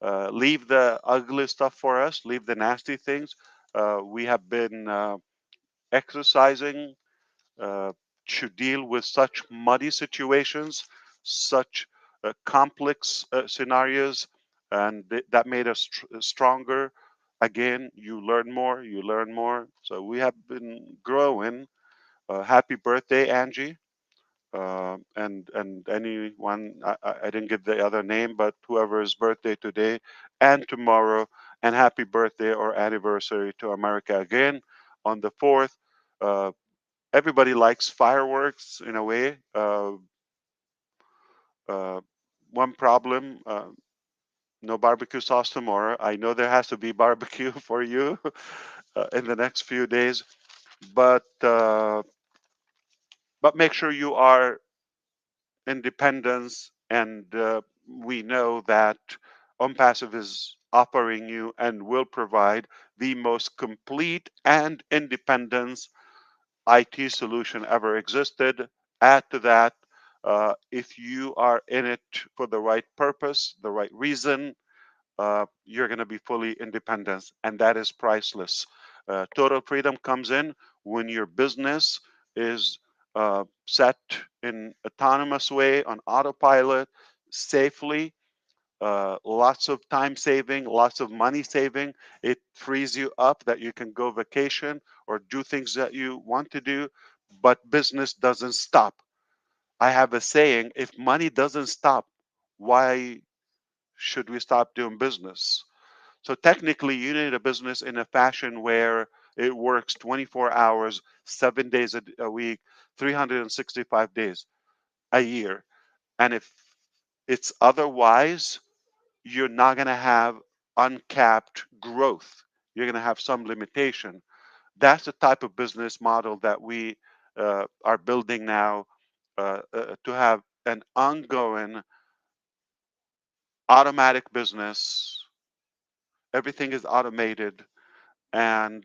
Leave the ugly stuff for us. Leave the nasty things. We have been exercising to deal with such muddy situations, such complex scenarios, and that made us stronger. Again, you learn more, you learn more. So we have been growing. Happy birthday, Angie. And anyone, I didn't give the other name, but whoever's birthday today and tomorrow, and happy birthday or anniversary to America again on the 4th. Everybody likes fireworks in a way. Uh, one problem, no barbecue sauce tomorrow. I know there has to be barbecue for you in the next few days, but make sure you are independence, and we know that ONPASSIVE is offering you and will provide the most complete and independence IT solution ever existed. Add to that, if you are in it for the right purpose, the right reason, you're going to be fully independent, and that is priceless. Total freedom comes in when your business is set in autonomous way on autopilot, safely. Lots of time saving, lots of money saving. It frees you up that you can go vacation or do things that you want to do, but business doesn't stop. I have a saying: if money doesn't stop, why should we stop doing business? So technically, you need a business in a fashion where it works 24 hours, 7 days a week, 365 days a year. And if it's otherwise, you're not going to have uncapped growth. You're going to have some limitation. That's the type of business model that we are building now, to have an ongoing automatic business. Everything is automated, and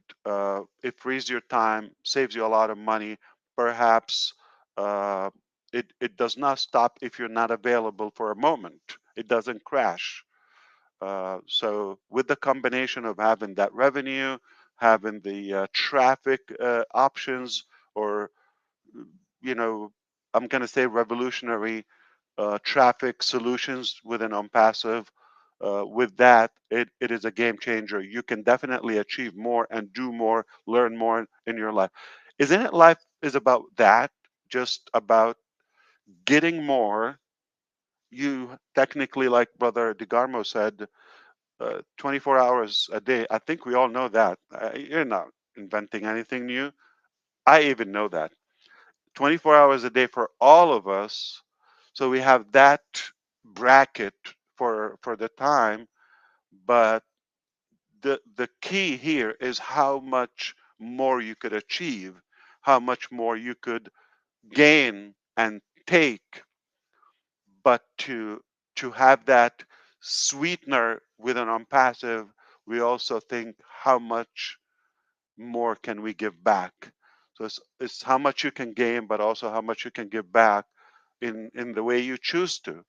it frees your time, saves you a lot of money. Perhaps uh, it does not stop if you're not available for a moment. It doesn't crash. So with the combination of having that revenue, having the traffic options, or you know, I'm going to say revolutionary traffic solutions within OnPassive. With that, it is a game changer. You can definitely achieve more and do more, learn more in your life. Isn't it life is about that? Just about getting more. You technically, like Brother DeGarmo said, 24 hours a day. I think we all know that. You're not inventing anything new. I even know that. 24 hours a day for all of us. So we have that bracket for the time, but the key here is how much more you could achieve, how much more you could gain and take, but to have that sweetener with an OnPassive, we also think how much more can we give back. So it's how much you can gain, but also how much you can give back in the way you choose to.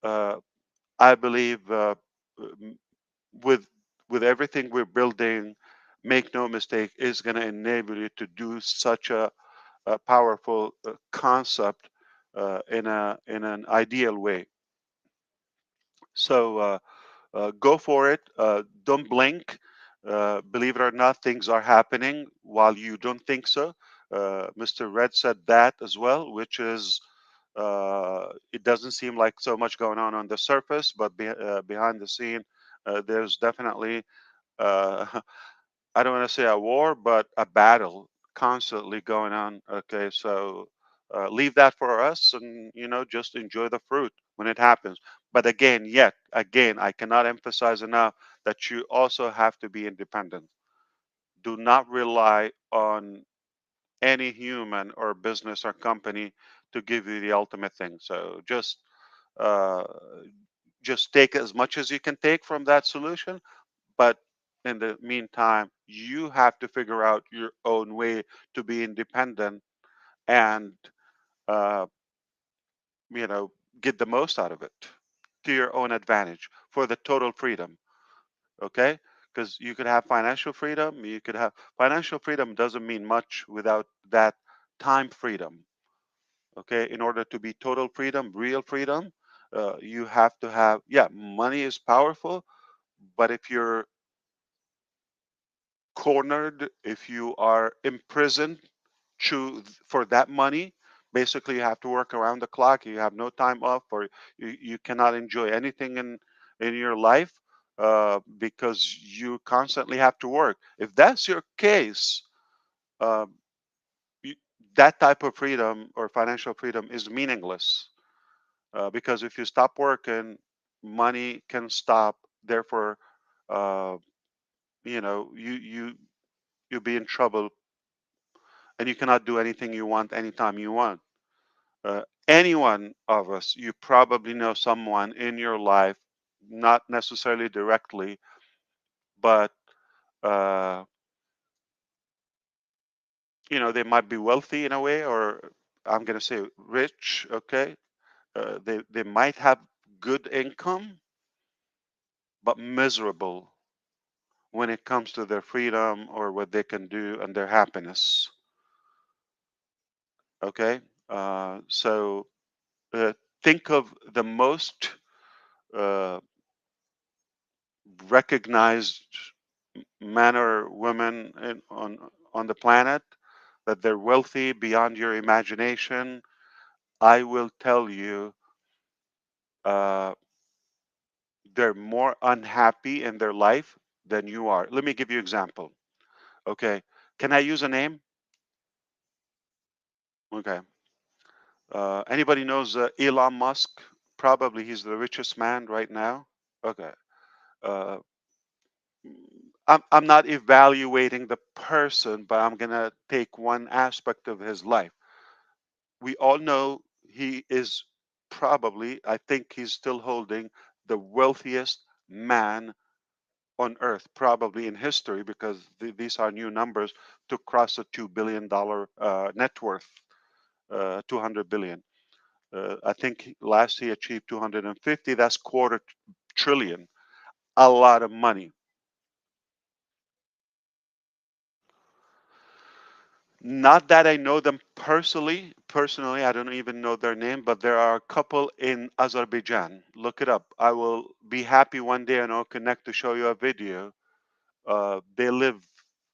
Uh, I believe m- with with everything we're building, make no mistake, is going to enable you to do such a powerful concept in an ideal way. So go for it. Don't blink. Believe it or not, things are happening while you don't think so. Mr. Red said that as well, which is it doesn't seem like so much going on the surface, but behind the scene, there's definitely uh, I don't want to say a war, but a battle constantly going on. Okay, so leave that for us, and just enjoy the fruit when it happens. But again, I cannot emphasize enough that you also have to be independent. Do not rely on any human or business or company to give you the ultimate thing. So uh, just take as much as you can take from that solution, but in the meantime, you have to figure out your own way to be independent and uh, you know get the most out of it. to your own advantage for the total freedom. Okay, because you could have financial freedom, you could have financial freedom doesn't mean much without that time freedom. Okay, in order to be total freedom, real freedom, you have to have, yeah, money is powerful, but if you're cornered, if you are imprisoned for that money, basically you have to work around the clock, you have no time off, or you cannot enjoy anything in your life, because you constantly have to work. If that's your case, uh, you, that type of freedom or financial freedom is meaningless, because if you stop working, money can stop. Therefore, uh, you'll be in trouble, and you cannot do anything you want anytime you want. Any one of us, you probably know someone in your life, not necessarily directly, but uh, they might be wealthy in a way, or I'm going to say rich. Okay, they might have good income, but miserable when it comes to their freedom or what they can do and their happiness. Okay, so think of the most uh, recognized men or women on the planet, that they're wealthy beyond your imagination. I will tell you, uh, they're more unhappy in their life than you are. Let me give you an example. Okay, can I use a name? Okay. Anybody knows Elon Musk? Probably he's the richest man right now. Okay. Uh, I'm not evaluating the person, but I'm gonna take one aspect of his life. We all know he is probably, I think he's still holding the wealthiest man on earth, probably in history, because these are new numbers to cross a $2 billion net worth, 200 billion. I think last he achieved 250. That's quarter trillion, a lot of money. Not that I know them personally. Personally, I don't even know their name, but there are a couple in Azerbaijan. Look it up. I will be happy one day and I'll connect to show you a video. They live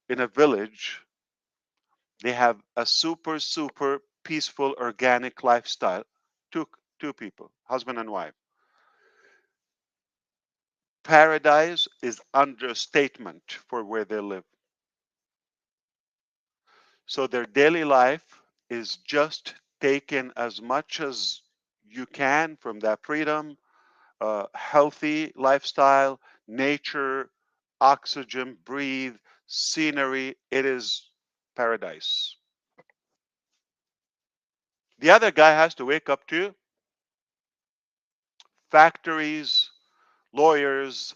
in a village. They have a super, super peaceful, organic lifestyle. Two, two people, husband and wife. Paradise is understatement for where they live. So their daily life is just taken as much as you can from that freedom, healthy lifestyle, nature, oxygen, breathe, scenery. It is paradise. The other guy has to wake up to factories, lawyers,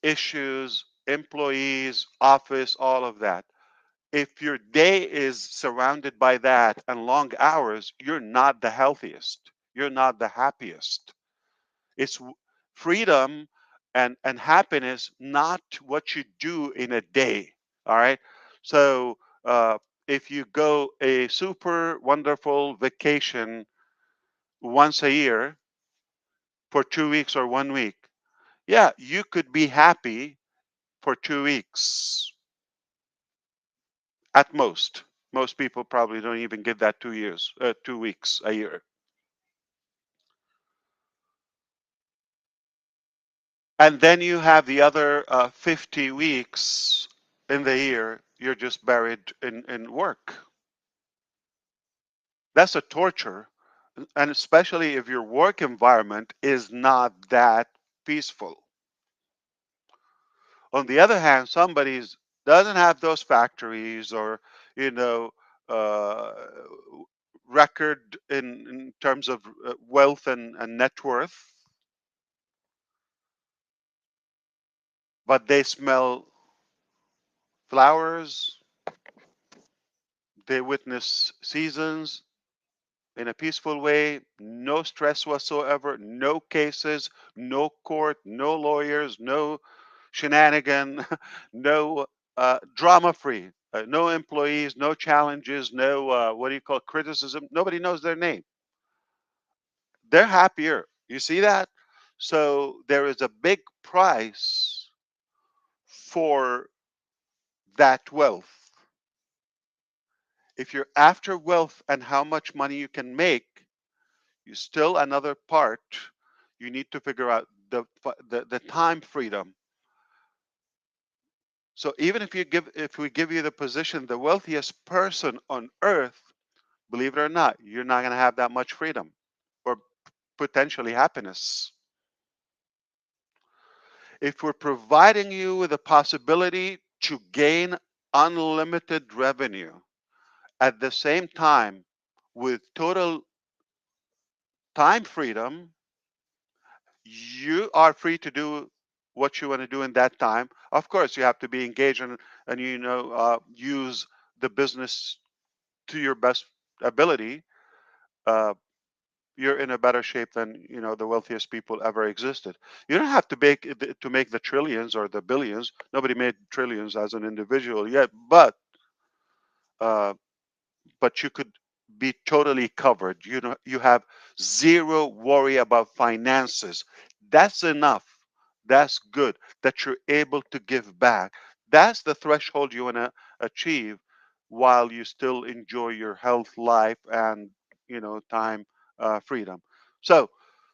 issues, employees, office, all of that. If your day is surrounded by that and long hours, you're not the healthiest. You're not the happiest. It's freedom and happiness, not what you do in a day. All right. So if you go a super wonderful vacation once a year for 2 weeks or 1 week, yeah, you could be happy for 2 weeks at most. Most people probably don't even get that 2 years, 2 weeks a year. And then you have the other 50 weeks in the year, you're just buried in work. That's a torture. And especially if your work environment is not that peaceful. On the other hand, somebody doesn't have those factories or, you know, uh, record in terms of wealth and net worth, but they smell flowers, they witness seasons, in a peaceful way, no stress whatsoever, no cases, no court, no lawyers, no shenanigan, no drama free, no employees, no challenges, no what do you call criticism. Nobody knows their name. They're happier. You see that? So there is a big price for that wealth. If you're after wealth and how much money you can make, you still another part. You need to figure out the time freedom. So even if we give you the position, the wealthiest person on earth, believe it or not, you're not going to have that much freedom or potentially happiness. If we're providing you with the possibility to gain unlimited revenue at the same time with total time freedom, you are free to do what you want to do in that time. Of course, you have to be engaged and use the business to your best ability. Uh, you're in a better shape than the wealthiest people ever existed. You don't have to make the trillions or the billions. Nobody made trillions as an individual yet, uh, but you could be totally covered. You have zero worry about finances. That's enough. That's good that you're able to give back. That's the threshold you want to achieve while you still enjoy your health, life, and time freedom. So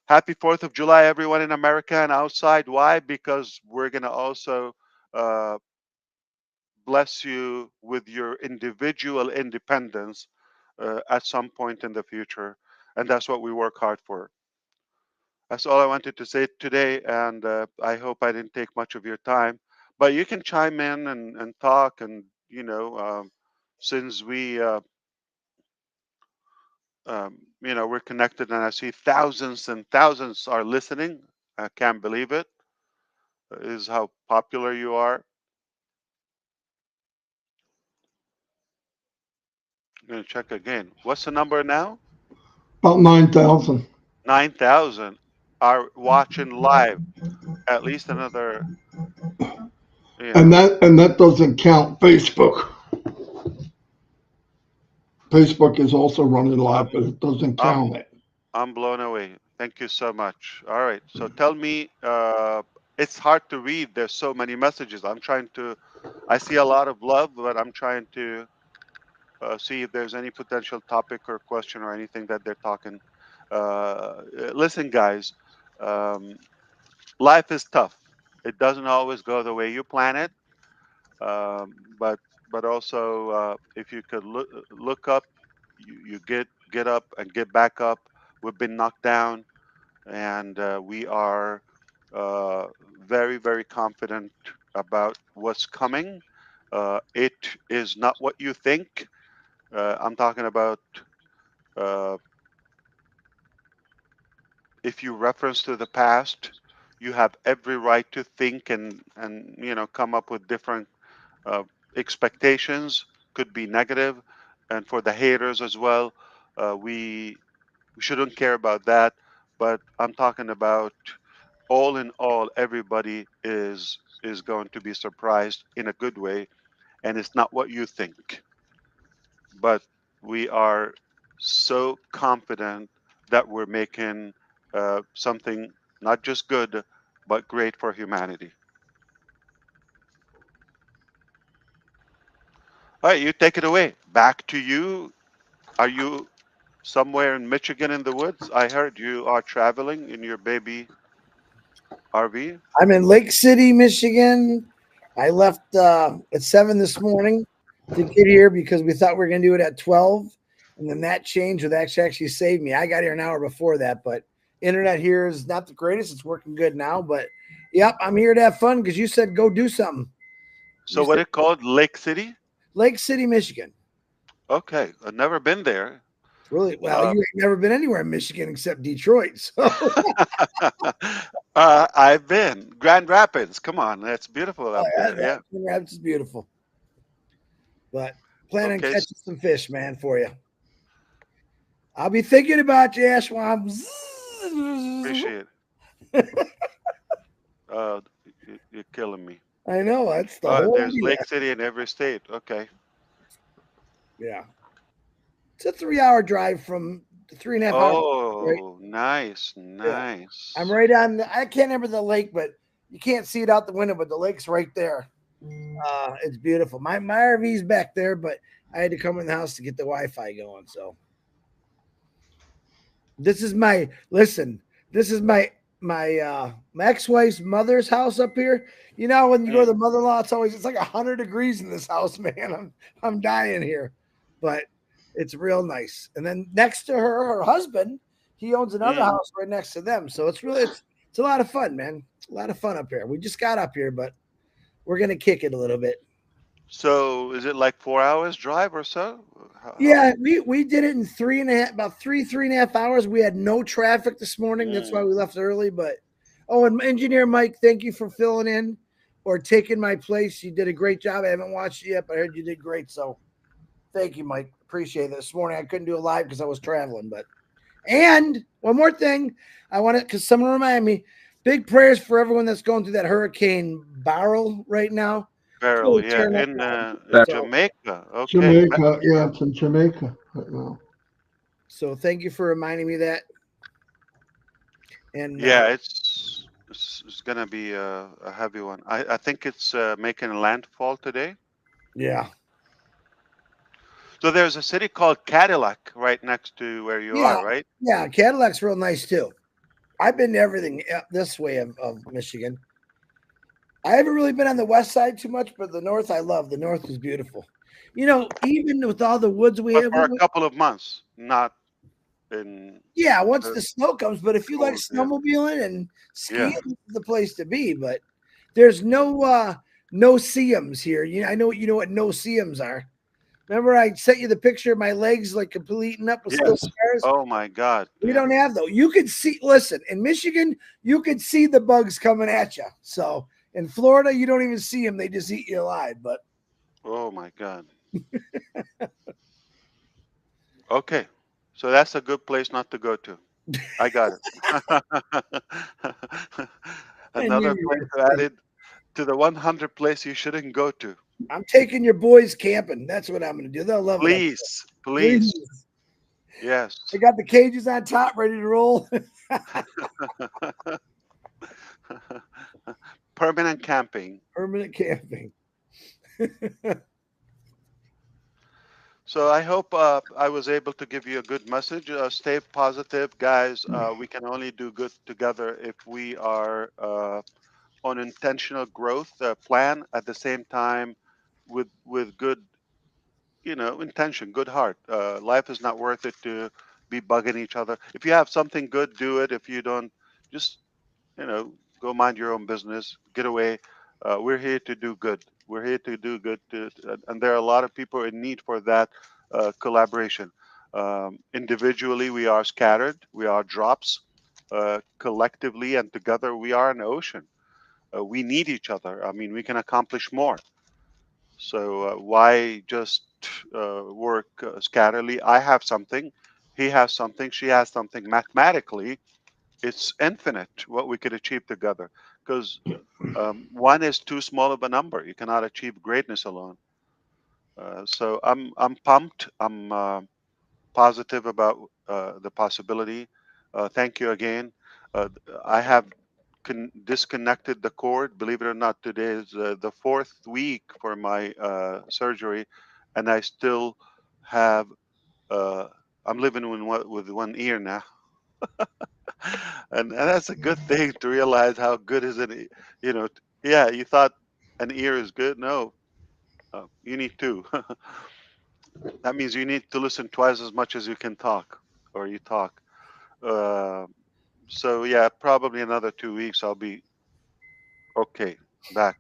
happy 4th of July, everyone in America and outside. Why? Because we're going to also uh, bless you with your individual independence at some point in the future. And that's what we work hard for. That's all I wanted to say today. And I hope I didn't take much of your time. But you can chime in and talk. And, since we're connected and I see thousands and thousands are listening, I can't believe it, is how popular you are. I'm going to check again. What's the number now? About 9,000. 9,000 are watching live. At least another, you And know. that doesn't count Facebook. Facebook is also running live, but I'm it doesn't I'm count it. I'm blown away. Thank you so much. All right. So tell me, it's hard to read. There's so many messages. I see a lot of love, but I'm trying to see if there's any potential topic or question or anything that they're talking. Listen, guys, um, life is tough. It doesn't always go the way you plan it. um, but also if you could look up, you get up and get back up. We've been knocked down, and we are uh, very very confident about what's coming. It is not what you think. I'm talking about uh, if you reference to the past, you have every right to think and come up with different uh, expectations. Could be negative, and for the haters as well, we shouldn't care about that. But I'm talking about all in all, everybody is going to be surprised in a good way, and it's not what you think. But we are so confident that we're making something not just good, but great for humanity. All right, you take it away. Back to you. Are you somewhere in Michigan in the woods? I heard you are traveling in your baby RV. I'm in Lake City, Michigan. I left at 7 this morning to get here because we thought we were going to do it at 12. And then that changed, or that actually saved me. I got here an hour before that, but internet here is not the greatest. It's working good now, but yep, I'm here to have fun because you said go do something. So what it called? Lake City? Lake City, Michigan. Okay, I've never been there. Really? Well, you ain't never been anywhere in Michigan except Detroit. So I've been Grand Rapids. Come on, that's beautiful up there. Yeah. Grand Rapids is beautiful. But plan on Okay. catching some fish, man, for you. I'll be thinking about you, Ashwam. Appreciate it. You're killing me. I know, that's the whole There's idea. Lake City in every state. Okay. Yeah. It's a 3-hour drive from 3.5 hours. Right? Oh, nice. Nice. I'm right on I can't remember the lake, but you can't see it out the window, but the lake's right there. It's beautiful. My RV's back there, but I had to come in the house to get the Wi-Fi going. So this is my my ex-wife's mother's house up here. You know, when you go to the mother-in-law, it's like 100 degrees in this house, man. I'm dying here, but it's real nice. And then next to her husband, he owns another house right next to them. So it's a lot of fun, man. A lot of fun up here. We just got up here, but we're gonna kick it a little bit. So is it like 4 hours drive or so? Yeah, we did it in 3.5 hours. We had no traffic this morning. That's why we left early. But and Engineer Mike, thank you for filling in or taking my place. You did a great job. I haven't watched it yet, but I heard you did great. So thank you, Mike. Appreciate it. This morning I couldn't do it live because I was traveling. And one more thing, I want to, because someone remind me, big prayers for everyone that's going through that Hurricane Beryl right now. Beryl, yeah, in Jamaica. Okay. Jamaica, yeah, it's in Jamaica right now. So thank you for reminding me that. And yeah, it's gonna be a heavy one. I think it's making landfall today. Yeah. So there's a city called Cadillac right next to where you are, right? Yeah, Cadillac's real nice too. I've been to everything this way of Michigan. I haven't really been on the west side too much, but the north I love. The north is beautiful. You know, even with all the woods we have. For a couple of months, not in. Yeah, once the snow comes. But if you like snowmobiling and skiing, this is the place to be. But there's no no-see-ums here. I know what no-see-ums are. Remember, I sent you the picture of my legs like completely eaten up with scars? Oh my God. We don't have those. You could see, listen, in Michigan, you could see the bugs coming at you. So in Florida, you don't even see them. They just eat you alive. But oh my God. Okay. So that's a good place not to go to. I got it. Another place added to the 100 place you shouldn't go to. I'm taking your boys camping. That's what I'm going to do. They'll love it. Please. Yes. I got the cages on top ready to roll. Permanent camping. Permanent camping. So I hope I was able to give you a good message. Stay positive, guys. We can only do good together if we are on intentional growth plan at the same time with good, intention, good heart. Life is not worth it to be bugging each other. If you have something good, do it. If you don't, just go mind your own business. Get away. We're here to do good. We're here to do good, and there are a lot of people in need for that collaboration. Individually, we are scattered. We are drops. Collectively and together, we are an ocean. We need each other. I mean, we can accomplish more. So why just work scatterly? I have something. He has something. She has something. Mathematically, it's infinite what we could achieve together, because one is too small of a number. You cannot achieve greatness alone. So I'm pumped. I'm positive about the possibility. Thank you again. I have disconnected the cord. Believe it or not, today is the 4th week for my surgery, and I still have. I'm living with one ear now. And that's a good thing to realize how good is it. Yeah, you thought an ear is good. No, you need two. That means you need to listen twice as much as you can talk, or you talk. So yeah, probably another 2 weeks I'll be okay, back.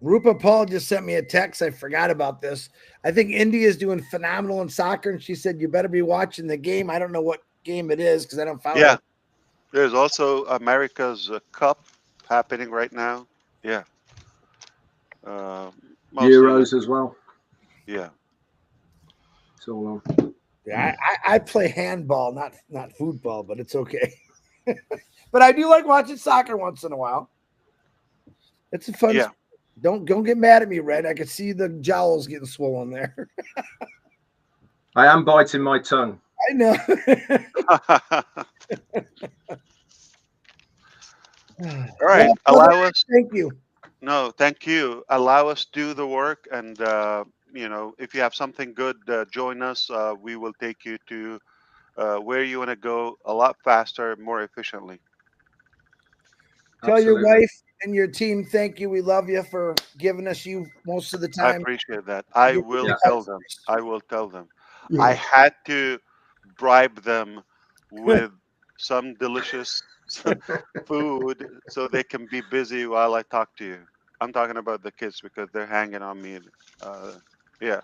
Rupa Paul just sent me a text. I forgot about this. I think India is doing phenomenal in soccer, and she said you better be watching the game. I don't know what game it is because I don't follow. Yeah, there's also America's Cup happening right now. Yeah, Euros as well. Yeah, it's all on. Yeah, I play handball, not football, but it's okay. But I do like watching soccer once in a while. It's a fun. Yeah. Don't get mad at me, Red. I can see the jowls getting swollen there. I am biting my tongue. I know. All right. Well, Allow us. thank you. No, thank you. Allow us do the work, and you know, if you have something good, join us. We will take you to where you want to go a lot faster, more efficiently. Tell Absolutely. your wife and your team thank you. We love you for giving us you most of the I time. appreciate that. I will Yeah. tell them. I will tell them. Yeah. I had to bribe them with some delicious food so they can be busy while I talk to you. I'm talking about the kids because they're hanging on me. Yeah.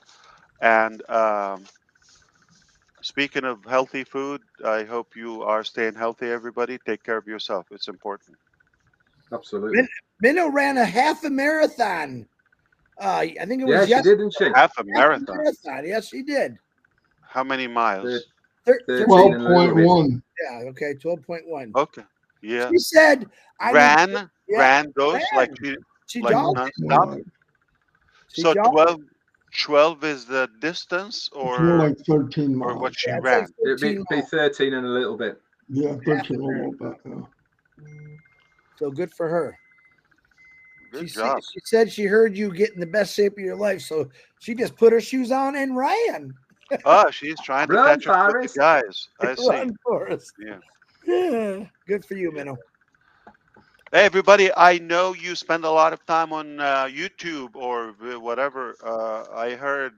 And speaking of healthy food, I hope you are staying healthy, everybody. Take care of yourself. It's important. Absolutely. Minnow ran a half a marathon. I think it was Yeah, she did, didn't she? Half a marathon. Yes, she did. How many miles? 13 and a little bit. 12.1. Yeah, okay, 12.1. Okay. Yeah. She said, Ran those ran. like She like jogged. nonstop. She So jogged. 12 is the distance, It's more or like 13 or miles. what she Yeah, it's ran. like It'd 13 be miles. 13 and a little bit. Yeah, 13 a little bit. Yeah. So good for her. Good job. She said she heard you get in the best shape of your life, so she just put her shoes on and ran. Oh, she's trying to Run, catch up with Paris. the guys. I see. Run for us. Yeah. Yeah. Good for you, Yeah. Minnow. Hey, everybody! I know you spend a lot of time on YouTube or whatever. I heard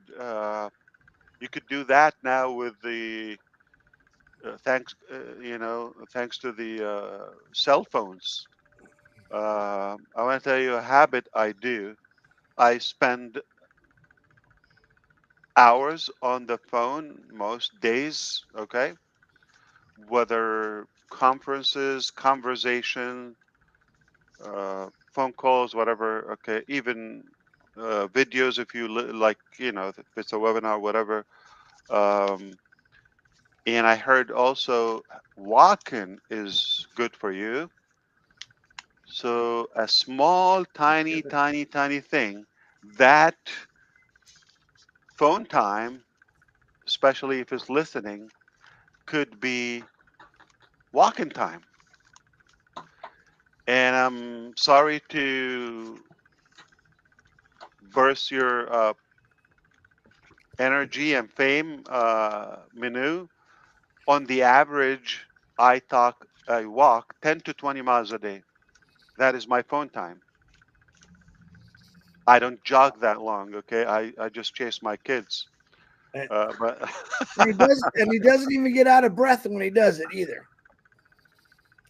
you could do that now with the thanks, thanks to the cell phones. I want to tell you a habit I do. I spend hours on the phone most days. Okay, whether conferences, conversation, phone calls, whatever. Okay, even videos if you like, if it's a webinar, whatever. Um, and I heard also walking is good for you. So a small, tiny, tiny, tiny thing that phone time, especially if it's listening, could be walking time. And I'm sorry to burst your energy and fame, Minu. On the average, I walk 10 to 20 miles a day. That is my phone time. I don't jog that long. Okay, I just chase my kids. But And he doesn't even get out of breath when he does it either.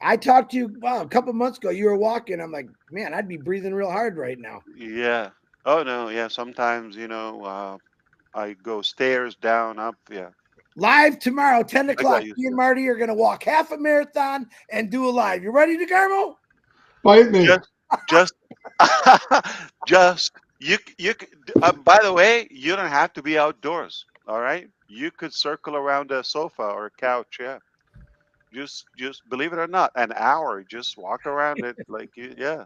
I talked to you a couple months ago. You were walking. I'm like, man, I'd be breathing real hard right now. yeah. Oh no. Yeah. Sometimes I go stairs, down, up. Yeah. Live tomorrow, 10 I got o'clock. used Me to and it. Marty are going to walk half a marathon and do a live. You ready to Garmo? Bite me. Just, just you. By the way, you don't have to be outdoors. All right. You could circle around a sofa or a couch. Yeah. Just believe it or not, an hour. Just walk around it like yeah.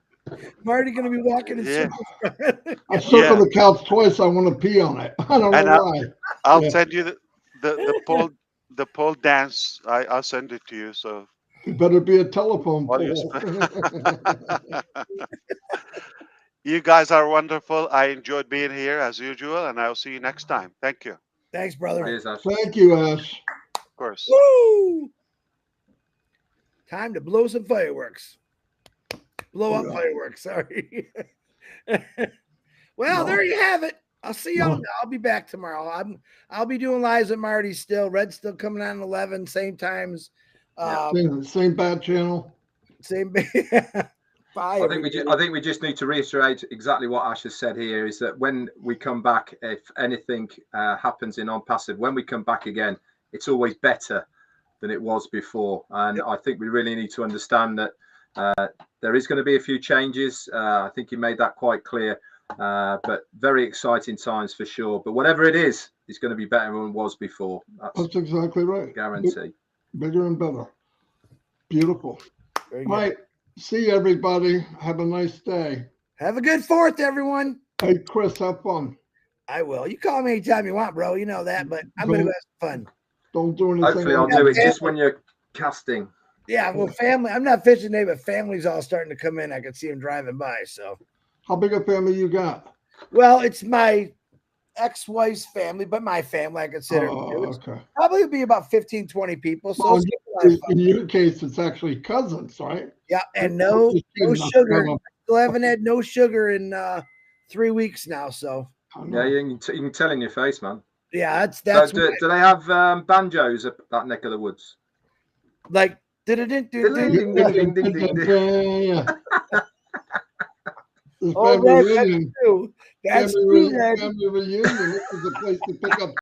Marty going to be walking in Yeah. circles. I circled Yeah. the couch twice. I want to pee on it. I don't And know why. I'll Yeah. send you the pole dance. I'll send it to you. So It better be a telephone while you pole. you guys are wonderful. I enjoyed being here as usual, and I'll see you next time. Thank you. Thanks, brother. Cheers, Ash. Thank you, Ash. Of course. Woo! Time to blow some fireworks. Blow up Yeah. fireworks. Sorry. Well, No. there you have it. I'll see y'all. No. I'll be back tomorrow. I'll be doing lives at Marty's still. Red's still coming on 11, same times. Same bat channel. Same. Bye. I think we just need to reiterate exactly what Ash has said here, is that when we come back, if anything happens in ONPASSIVE, when we come back again, it's always better than it was before. And I think we really need to understand that there is going to be a few changes. I think he made that quite clear. But very exciting times for sure. But whatever it is, it's going to be better than it was before. That's exactly right. Guarantee. Bigger and better. Beautiful. Very All good. right. See you, everybody. Have a nice day. Have a good 4th, everyone. Hey, Chris, have fun. I will. You call me anytime you want, bro. You know that, but I'm going to have some fun. Don't do anything. Hopefully I'll do it just when you're casting. Yeah, well, family. I'm not fishing today, but family's all starting to come in. I can see them driving by. So, How big a family you got? well, it's my ex-wife's family, but my family, I consider. Oh, It's okay. probably be about 15, 20 people. So, Well, it's gonna be a lot of fun. in your case, it's actually cousins, right? Yeah, and no sugar. Still haven't had no sugar in 3 weeks now. So, Yeah, you can tell in your face, man. yeah, that's. So do they have banjos at that neck of the woods? Like, Ding, ding, ding, ding, ding, ding, ding. Yeah. oh, Family Red, reunion. that's true. That's Family true, Red. reunion. This is the place to pick up